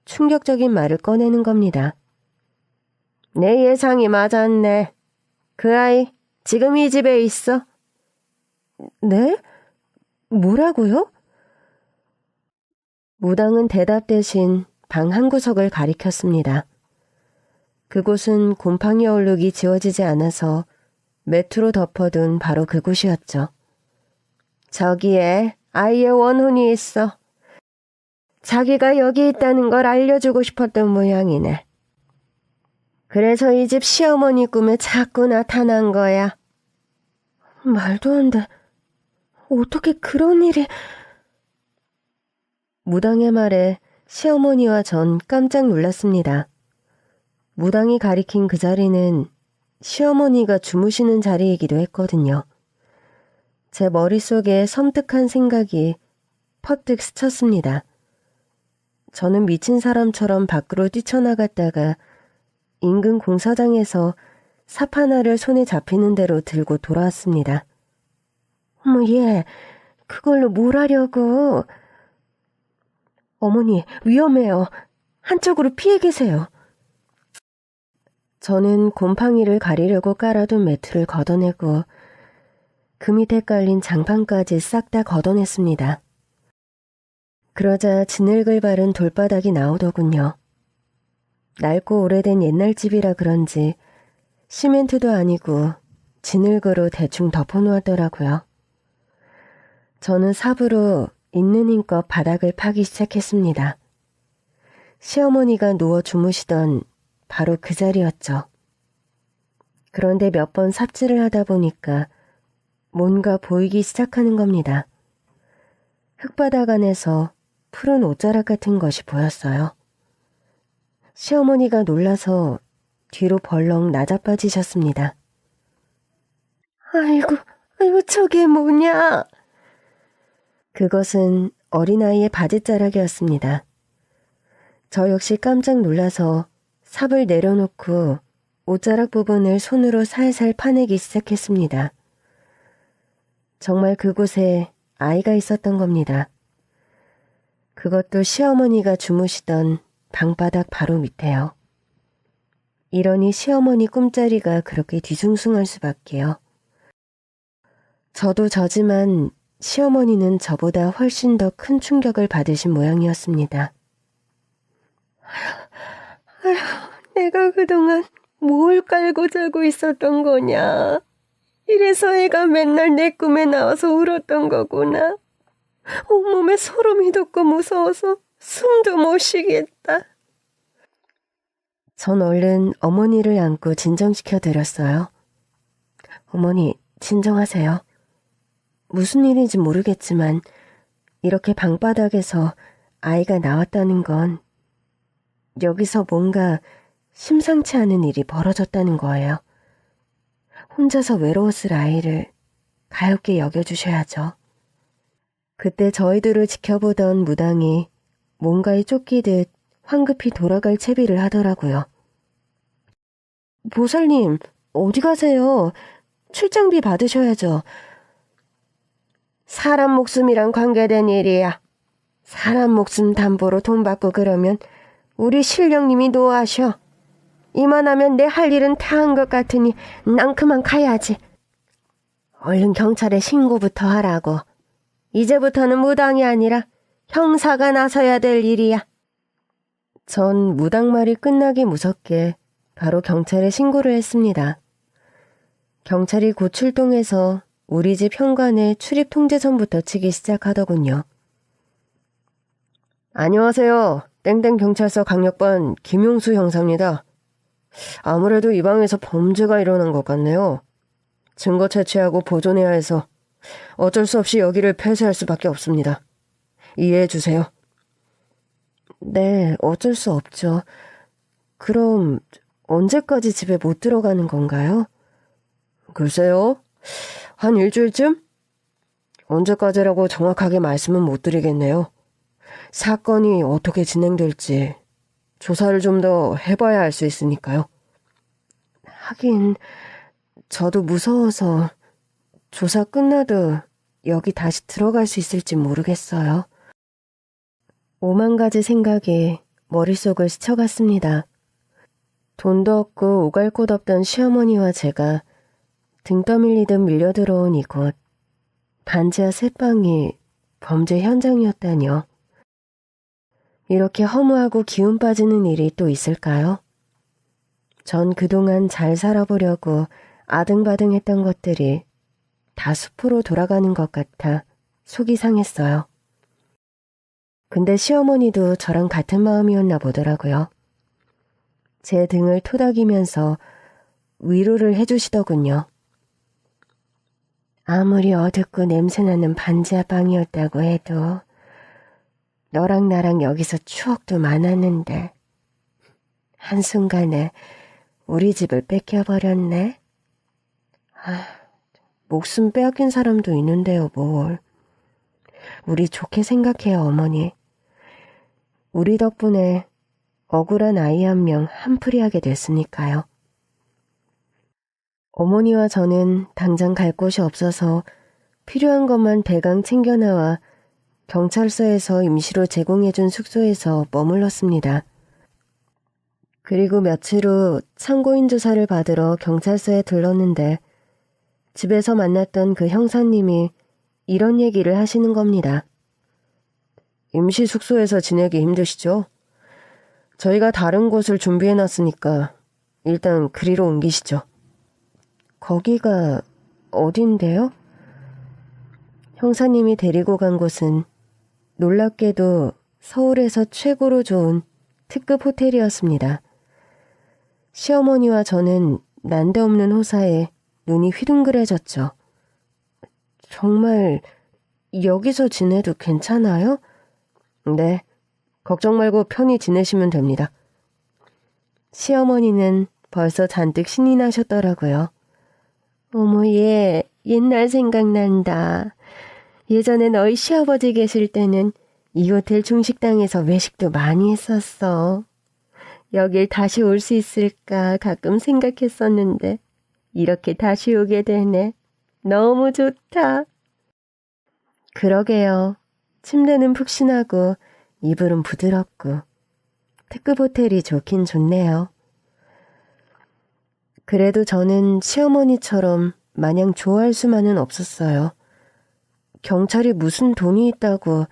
충격적인 말을 꺼내는 겁니다. 내 예상이 맞았네. 그 아이 지금 이 집에 있어. 네? 뭐라고요? 무당은 대답 대신 방 한 구석을 가리켰습니다. 그곳은 곰팡이 얼룩이 지워지지 않아서 매트로 덮어둔 바로 그곳이었죠. 저기에 아이의 원혼이 있어. 자기가 여기 있다는 걸 알려주고 싶었던 모양이네. 그래서 이 집 시어머니 꿈에 자꾸 나타난 거야. 말도 안 돼. 어떻게 그런 일이... 무당의 말에 시어머니와 전 깜짝 놀랐습니다. 무당이 가리킨 그 자리는 시어머니가 주무시는 자리이기도 했거든요. 제 머릿속에 섬뜩한 생각이 퍼뜩 스쳤습니다. 저는 미친 사람처럼 밖으로 뛰쳐나갔다가 인근 공사장에서 삽 하나를 손에 잡히는 대로 들고 돌아왔습니다. 어머, 얘 그걸로 뭘 하려고... 어머니, 위험해요. 한쪽으로 피해 계세요. 저는 곰팡이를 가리려고 깔아둔 매트를 걷어내고 그 밑에 깔린 장판까지 싹 다 걷어냈습니다. 그러자 진흙을 바른 돌바닥이 나오더군요. 낡고 오래된 옛날 집이라 그런지 시멘트도 아니고 진흙으로 대충 덮어놓았더라고요. 저는 삽으로 있는 힘껏 바닥을 파기 시작했습니다. 시어머니가 누워 주무시던 바로 그 자리였죠. 그런데 몇 번 삽질을 하다 보니까 뭔가 보이기 시작하는 겁니다. 흙바닥 안에서 푸른 옷자락 같은 것이 보였어요. 시어머니가 놀라서 뒤로 벌렁 나자빠지셨습니다. 아이고, 저게 뭐냐? 그것은 어린아이의 바지자락이었습니다. 저 역시 깜짝 놀라서 삽을 내려놓고 옷자락 부분을 손으로 살살 파내기 시작했습니다. 정말 그곳에 아이가 있었던 겁니다. 그것도 시어머니가 주무시던 방바닥 바로 밑에요. 이러니 시어머니 꿈자리가 그렇게 뒤숭숭할 수밖에요. 저도 저지만 시어머니는 저보다 훨씬 더 큰 충격을 받으신 모양이었습니다. 아휴, 내가 그동안 뭘 깔고 자고 있었던 거냐. 이래서 애가 맨날 내 꿈에 나와서 울었던 거구나. 온몸에 소름이 돋고 무서워서 숨도 못 쉬겠다. 전 얼른 어머니를 안고 진정시켜 드렸어요. 어머니, 진정하세요. 무슨 일인지 모르겠지만 이렇게 방바닥에서 아이가 나왔다는 건 여기서 뭔가 심상치 않은 일이 벌어졌다는 거예요. 혼자서 외로웠을 아이를 가엾게 여겨주셔야죠. 그때 저희들을 지켜보던 무당이 뭔가에 쫓기듯 황급히 돌아갈 채비를 하더라고요. 보살님, 어디 가세요? 출장비 받으셔야죠. 사람 목숨이랑 관계된 일이야. 사람 목숨 담보로 돈 받고 그러면 우리 신령님이 노하셔. 이만하면 내 할 일은 다 한 것 같으니 난 그만 가야지. 얼른 경찰에 신고부터 하라고. 이제부터는 무당이 아니라 형사가 나서야 될 일이야. 전 무당 말이 끝나기 무섭게 바로 경찰에 신고를 했습니다. 경찰이 곧 출동해서 우리 집 현관에 출입 통제선부터 치기 시작하더군요. 안녕하세요. 땡땡 경찰서 강력반 김용수 형사입니다. 아무래도 이 방에서 범죄가 일어난 것 같네요. 증거 채취하고 보존해야 해서 어쩔 수 없이 여기를 폐쇄할 수밖에 없습니다. 이해해 주세요. 네, 어쩔 수 없죠. 그럼 언제까지 집에 못 들어가는 건가요? 글쎄요. 한 일주일쯤? 언제까지라고 정확하게 말씀은 못 드리겠네요. 사건이 어떻게 진행될지 조사를 좀 더 해봐야 알 수 있으니까요. 하긴 저도 무서워서 조사 끝나도 여기 다시 들어갈 수 있을지 모르겠어요. 오만 가지 생각이 머릿속을 스쳐갔습니다. 돈도 없고 오갈 곳 없던 시어머니와 제가 등 떠밀리듯 밀려들어온 이곳. 반지하 새방이 범죄 현장이었다니요. 이렇게 허무하고 기운 빠지는 일이 또 있을까요? 전 그동안 잘 살아보려고 아등바등했던 것들이 다 숲으로 돌아가는 것 같아 속이 상했어요. 근데 시어머니도 저랑 같은 마음이었나 보더라고요. 제 등을 토닥이면서 위로를 해주시더군요. 아무리 어둡고 냄새나는 반지하 방이었다고 해도 너랑 나랑 여기서 추억도 많았는데 한순간에 우리 집을 뺏겨버렸네. 목숨 빼앗긴 사람도 있는데요, 뭘. 우리 좋게 생각해요, 어머니. 우리 덕분에 억울한 아이 한 명 한풀이하게 됐으니까요. 어머니와 저는 당장 갈 곳이 없어서 필요한 것만 대강 챙겨나와 경찰서에서 임시로 제공해준 숙소에서 머물렀습니다. 그리고 며칠 후 참고인 조사를 받으러 경찰서에 들렀는데 집에서 만났던 그 형사님이 이런 얘기를 하시는 겁니다. 임시 숙소에서 지내기 힘드시죠? 저희가 다른 곳을 준비해놨으니까 일단 그리로 옮기시죠. 거기가 어딘데요? 형사님이 데리고 간 곳은 놀랍게도 서울에서 최고로 좋은 특급 호텔이었습니다. 시어머니와 저는 난데없는 호사에 눈이 휘둥그레졌죠. 정말 여기서 지내도 괜찮아요? 네, 걱정 말고 편히 지내시면 됩니다. 시어머니는 벌써 잔뜩 신이 나셨더라고요. 어머, 얘 옛날 생각난다. 예전에 너희 시아버지 계실 때는 이 호텔 중식당에서 외식도 많이 했었어. 여길 다시 올 수 있을까 가끔 생각했었는데 이렇게 다시 오게 되네. 너무 좋다. 그러게요. 침대는 푹신하고 이불은 부드럽고 특급 호텔이 좋긴 좋네요. 그래도 저는 시어머니처럼 마냥 좋아할 수만은 없었어요. 경찰이 무슨 돈이 있다고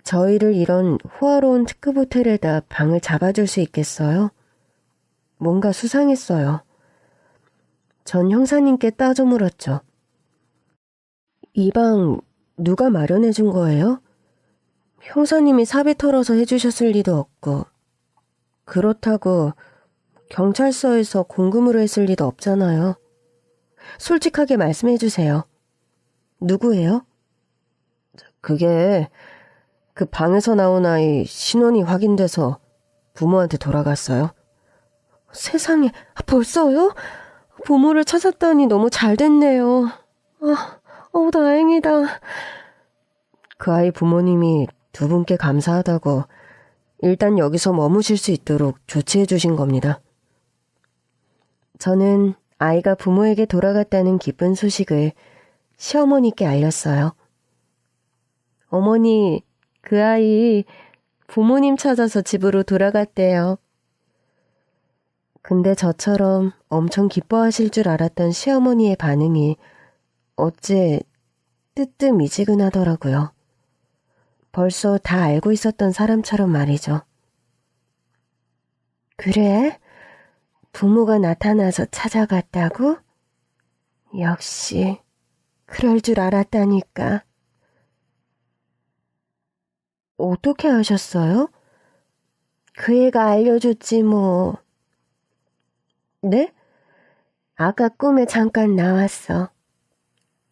저희를 이런 호화로운 특급 호텔에다 방을 잡아줄 수 있겠어요? 뭔가 수상했어요. 전 형사님께 따져 물었죠. 이 방 누가 마련해 준 거예요? 형사님이 사비 털어서 해주셨을 리도 없고 그렇다고 경찰서에서 공금으로 했을 리도 없잖아요. 솔직하게 말씀해 주세요. 누구예요? 그게 그 방에서 나온 아이 신원이 확인돼서 부모한테 돌아갔어요. 세상에, 벌써요? 부모를 찾았다니 너무 잘 됐네요. 다행이다. 그 아이 부모님이 두 분께 감사하다고 일단 여기서 머무실 수 있도록 조치해 주신 겁니다. 저는 아이가 부모에게 돌아갔다는 기쁜 소식을 시어머니께 알렸어요. 어머니, 그 아이 부모님 찾아서 집으로 돌아갔대요. 근데 저처럼 엄청 기뻐하실 줄 알았던 시어머니의 반응이 어째 뜨뜻미지근하더라고요. 벌써 다 알고 있었던 사람처럼 말이죠. 그래? 부모가 나타나서 찾아갔다고? 역시 그럴 줄 알았다니까. 어떻게 하셨어요? 그 애가 알려줬지 뭐. 네? 아까 꿈에 잠깐 나왔어.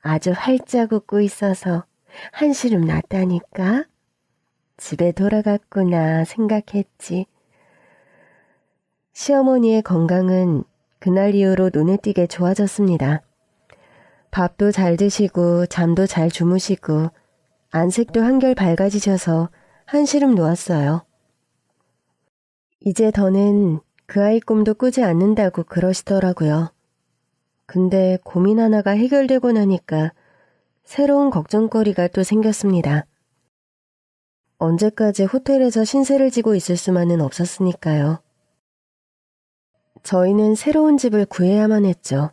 아주 활짝 웃고 있어서 한시름 났다니까. 집에 돌아갔구나 생각했지. 시어머니의 건강은 그날 이후로 눈에 띄게 좋아졌습니다. 밥도 잘 드시고 잠도 잘 주무시고 안색도 한결 밝아지셔서 한시름 놓았어요. 이제 더는 그 아이 꿈도 꾸지 않는다고 그러시더라고요. 근데 고민 하나가 해결되고 나니까 새로운 걱정거리가 또 생겼습니다. 언제까지 호텔에서 신세를 지고 있을 수만은 없었으니까요. 저희는 새로운 집을 구해야만 했죠.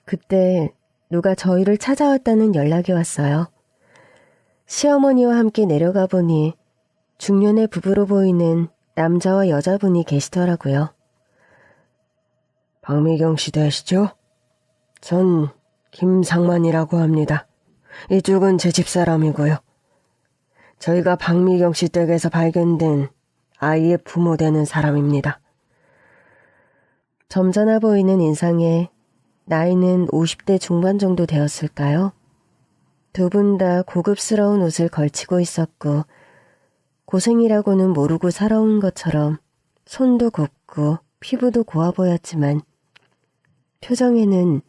그때 누가 저희를 찾아왔다는 연락이 왔어요. 시어머니와 함께 내려가 보니 중년의 부부로 보이는 남자와 여자분이 계시더라고요. 박미경 씨 되시죠? 전 김상만이라고 합니다. 이쪽은 제 집사람이고요. 저희가 박미경 씨 댁에서 발견된 아이의 부모 되는 사람입니다. 점잖아 보이는 인상에 나이는 50대 중반 정도 되었을까요? 두 분 다 고급스러운 옷을 걸치고 있었고 고생이라고는 모르고 살아온 것처럼 손도 곱고 피부도 고와 보였지만 표정에는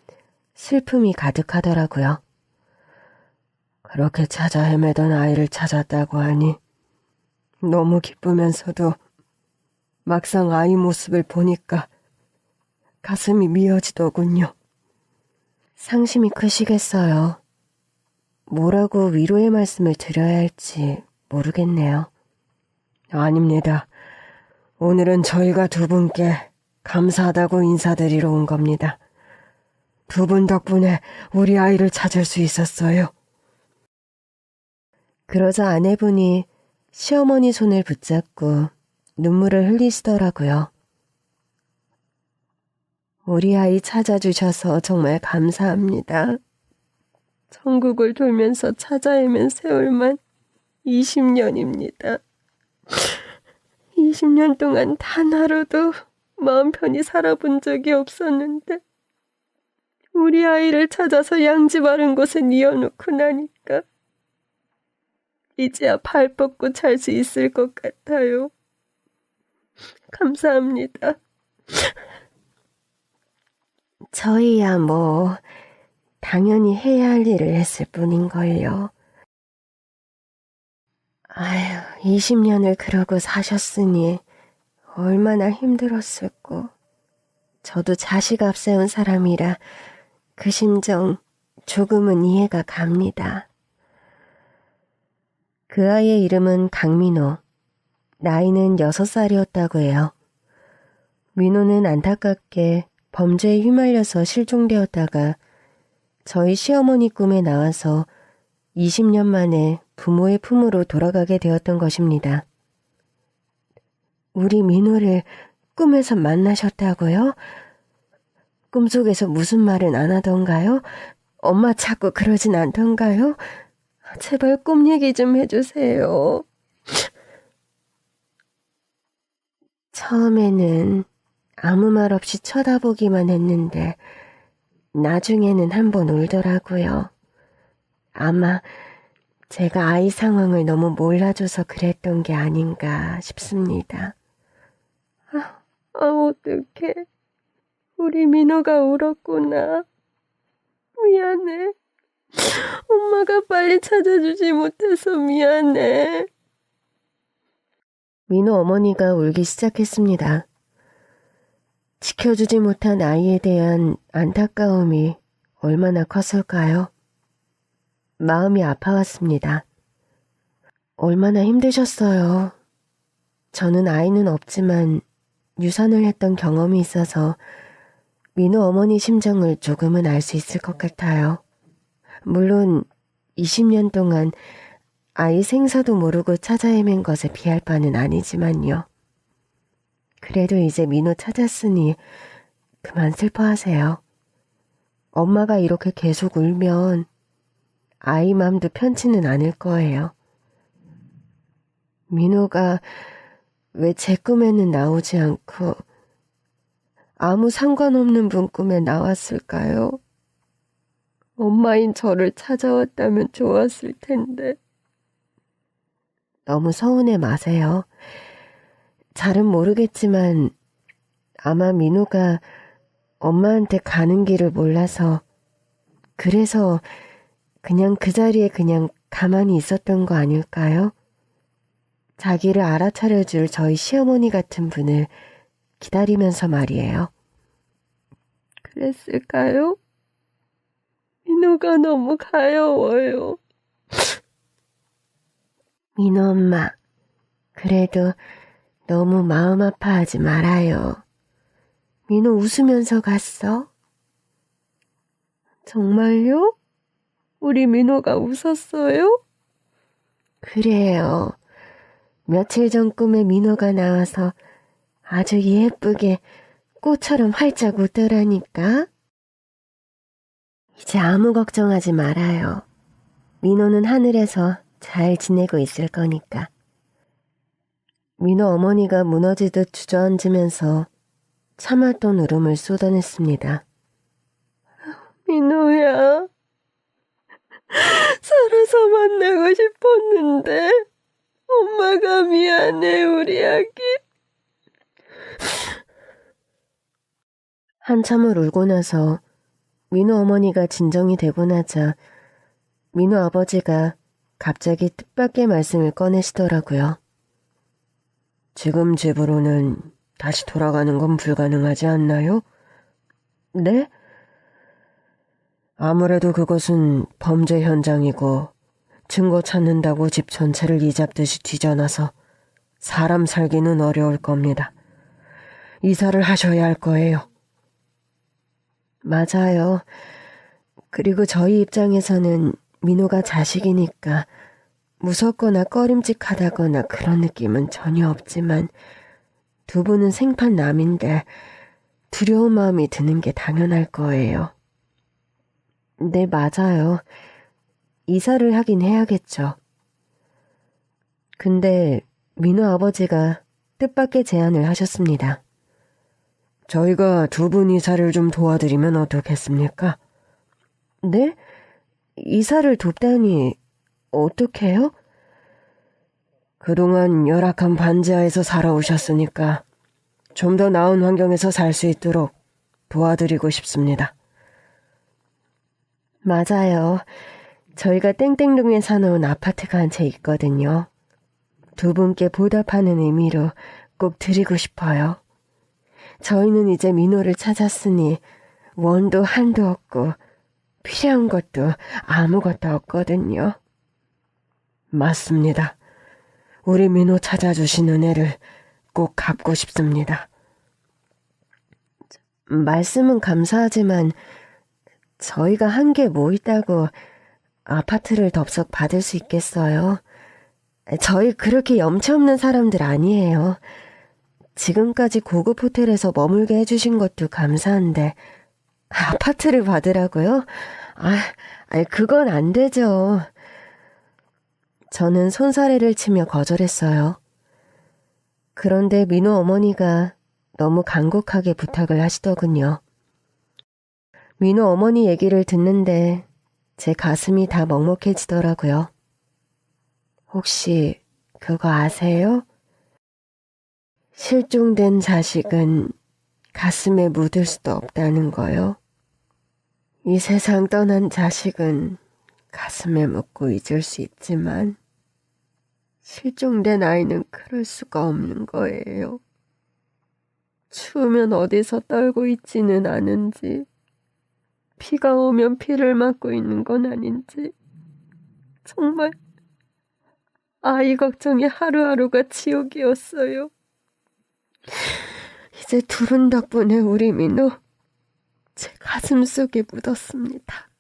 슬픔이 가득하더라고요. 그렇게 찾아 헤매던 아이를 찾았다고 하니 너무 기쁘면서도 막상 아이 모습을 보니까 가슴이 미어지더군요. 상심이 크시겠어요. 뭐라고 위로의 말씀을 드려야 할지 모르겠네요. 아닙니다. 오늘은 저희가 두 분께 감사하다고 인사드리러 온 겁니다. 두 분 덕분에 우리 아이를 찾을 수 있었어요. 그러자 아내분이 시어머니 손을 붙잡고 눈물을 흘리시더라고요. 우리 아이 찾아주셔서 정말 감사합니다. 천국을 돌면서 찾아 헤맨 세월만 20년입니다. 20년 동안 단 하루도 마음 편히 살아본 적이 없었는데 우리 아이를 찾아서 양지 바른 곳에 뉘어놓고 나니까 이제야 발 뻗고 잘 수 있을 것 같아요. 감사합니다. 저희야 뭐 당연히 해야 할 일을 했을 뿐인걸요. 아휴, 20년을 그러고 사셨으니 얼마나 힘들었을꼬. 저도 자식 앞세운 사람이라 그 심정 조금은 이해가 갑니다. 그 아이의 이름은 강민호. 나이는 6살이었다고 해요. 민호는 안타깝게 범죄에 휘말려서 실종되었다가 저희 시어머니 꿈에 나와서 20년 만에 부모의 품으로 돌아가게 되었던 것입니다. 우리 민호를 꿈에서 만나셨다고요? 꿈속에서 무슨 말은 안 하던가요? 엄마 자꾸 그러진 않던가요? 제발 꿈 얘기 좀 해주세요. 처음에는 아무 말 없이 쳐다보기만 했는데 나중에는 한번 울더라고요. 아마 제가 아이 상황을 너무 몰라줘서 그랬던 게 아닌가 싶습니다. 어떡해. 우리 민호가 울었구나. 미안해. 엄마가 빨리 찾아주지 못해서 미안해. 민호 어머니가 울기 시작했습니다. 지켜주지 못한 아이에 대한 안타까움이 얼마나 컸을까요? 마음이 아파왔습니다. 얼마나 힘드셨어요. 저는 아이는 없지만 유산을 했던 경험이 있어서 민호 어머니 심정을 조금은 알 수 있을 것 같아요. 물론 20년 동안 아이 생사도 모르고 찾아 헤맨 것에 비할 바는 아니지만요. 그래도 이제 민호 찾았으니 그만 슬퍼하세요. 엄마가 이렇게 계속 울면 아이 맘도 편치는 않을 거예요. 민호가 왜 제 꿈에는 나오지 않고 아무 상관없는 분 꿈에 나왔을까요? 엄마인 저를 찾아왔다면 좋았을 텐데. 너무 서운해 마세요. 잘은 모르겠지만 아마 민호가 엄마한테 가는 길을 몰라서 그래서 그냥 그 자리에 그냥 가만히 있었던 거 아닐까요? 자기를 알아차려줄 저희 시어머니 같은 분을 기다리면서 말이에요. 그랬을까요? 민호가 너무 가여워요. 민호 엄마, 그래도 너무 마음 아파하지 말아요. 민호 웃으면서 갔어? 정말요? 우리 민호가 웃었어요? 그래요. 며칠 전 꿈에 민호가 나와서 아주 예쁘게 꽃처럼 활짝 웃더라니까. 이제 아무 걱정하지 말아요. 민호는 하늘에서 잘 지내고 있을 거니까. 민호 어머니가 무너지듯 주저앉으면서 참았던 울음을 쏟아냈습니다. 민호야, 살아서 만나고 싶었는데 엄마가 미안해, 우리 아기. 한참을 울고 나서 민호 어머니가 진정이 되고 나자 민호 아버지가 갑자기 뜻밖의 말씀을 꺼내시더라고요. 지금 집으로는 다시 돌아가는 건 불가능하지 않나요? 네? 아무래도 그것은 범죄 현장이고 증거 찾는다고 집 전체를 이잡듯이 뒤져놔서 사람 살기는 어려울 겁니다. 이사를 하셔야 할 거예요. 맞아요. 그리고 저희 입장에서는 민호가 자식이니까 무섭거나 꺼림직하다거나 그런 느낌은 전혀 없지만 두 분은 생판남인데 두려운 마음이 드는 게 당연할 거예요. 네, 맞아요. 이사를 하긴 해야겠죠. 근데 민호 아버지가 뜻밖의 제안을 하셨습니다. 저희가 두 분 이사를 좀 도와드리면 어떻겠습니까? 네? 이사를 돕다니 어떻게요? 그동안 열악한 반지하에서 살아오셨으니까 좀 더 나은 환경에서 살 수 있도록 도와드리고 싶습니다. 맞아요. 저희가 땡땡동에 사놓은 아파트가 한 채 있거든요. 두 분께 보답하는 의미로 꼭 드리고 싶어요. 저희는 이제 민호를 찾았으니 원도 한도 없고 필요한 것도 아무것도 없거든요. 맞습니다. 우리 민호 찾아주신 은혜를 꼭 갚고 싶습니다. 말씀은 감사하지만 저희가 한 게 뭐 있다고 아파트를 덥석 받을 수 있겠어요? 저희 그렇게 염치 없는 사람들 아니에요. 지금까지 고급 호텔에서 머물게 해주신 것도 감사한데 아파트를 받으라고요? 그건 안 되죠. 저는 손사래를 치며 거절했어요. 그런데 민호 어머니가 너무 간곡하게 부탁을 하시더군요. 민호 어머니 얘기를 듣는데 제 가슴이 다 먹먹해지더라고요. 혹시 그거 아세요? 실종된 자식은 가슴에 묻을 수도 없다는 거요. 이 세상 떠난 자식은 가슴에 묻고 잊을 수 있지만 실종된 아이는 그럴 수가 없는 거예요. 추우면 어디서 떨고 있지는 않은지 비가 오면 비를 맞고 있는 건 아닌지 정말 아이 걱정이 하루하루가 지옥이었어요. 이제 둘은 덕분에 우리 민호 제 가슴속에 묻었습니다.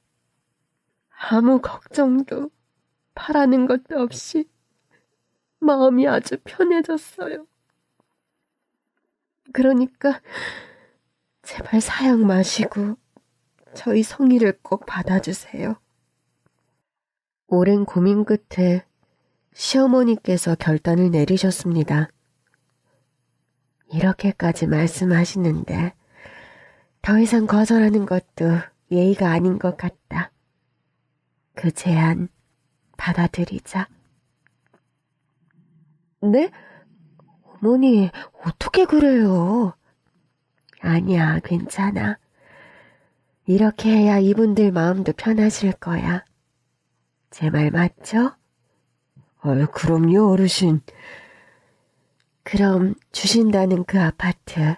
아무 걱정도 바라는 것도 없이 마음이 아주 편해졌어요. 그러니까 제발 사양 마시고 저희 성의를 꼭 받아주세요. 오랜 고민 끝에 시어머니께서 결단을 내리셨습니다. 이렇게까지 말씀하시는데 더 이상 거절하는 것도 예의가 아닌 것 같다. 그 제안 받아들이자. 네? 어머니, 어떻게 그래요? 아니야, 괜찮아. 이렇게 해야 이분들 마음도 편하실 거야. 제 말 맞죠? 그럼요, 어르신. 그럼 주신다는 그 아파트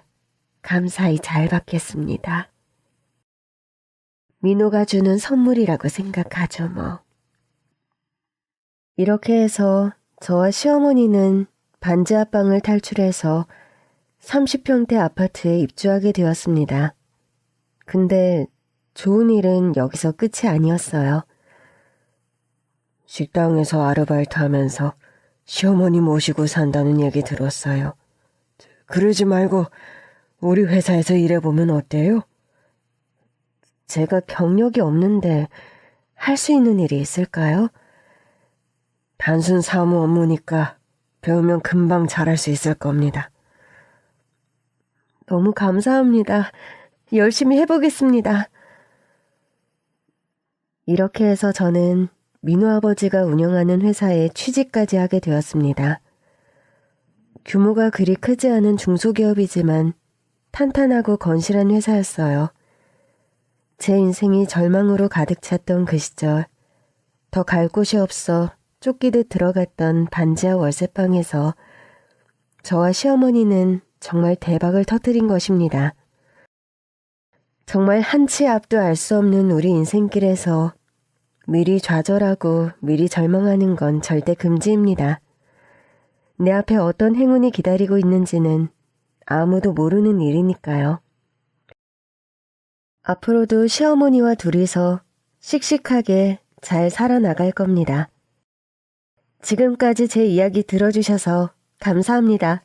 감사히 잘 받겠습니다. 민호가 주는 선물이라고 생각하죠, 뭐. 이렇게 해서 저와 시어머니는 반지 하방을 탈출해서 30평대 아파트에 입주하게 되었습니다. 근데 좋은 일은 여기서 끝이 아니었어요. 식당에서 아르바이트 하면서 시어머니 모시고 산다는 얘기 들었어요. 그러지 말고 우리 회사에서 일해보면 어때요? 제가 경력이 없는데 할 수 있는 일이 있을까요? 단순 사무 업무니까 배우면 금방 잘할 수 있을 겁니다. 너무 감사합니다. 열심히 해보겠습니다. 이렇게 해서 저는 민호 아버지가 운영하는 회사에 취직까지 하게 되었습니다. 규모가 그리 크지 않은 중소기업이지만 탄탄하고 건실한 회사였어요. 제 인생이 절망으로 가득 찼던 그 시절, 더 갈 곳이 없어 쫓기듯 들어갔던 반지하 월세방에서 저와 시어머니는 정말 대박을 터뜨린 것입니다. 정말 한치 앞도 알 수 없는 우리 인생길에서 미리 좌절하고 미리 절망하는 건 절대 금지입니다. 내 앞에 어떤 행운이 기다리고 있는지는 아무도 모르는 일이니까요. 앞으로도 시어머니와 둘이서 씩씩하게 잘 살아나갈 겁니다. 지금까지 제 이야기 들어주셔서 감사합니다.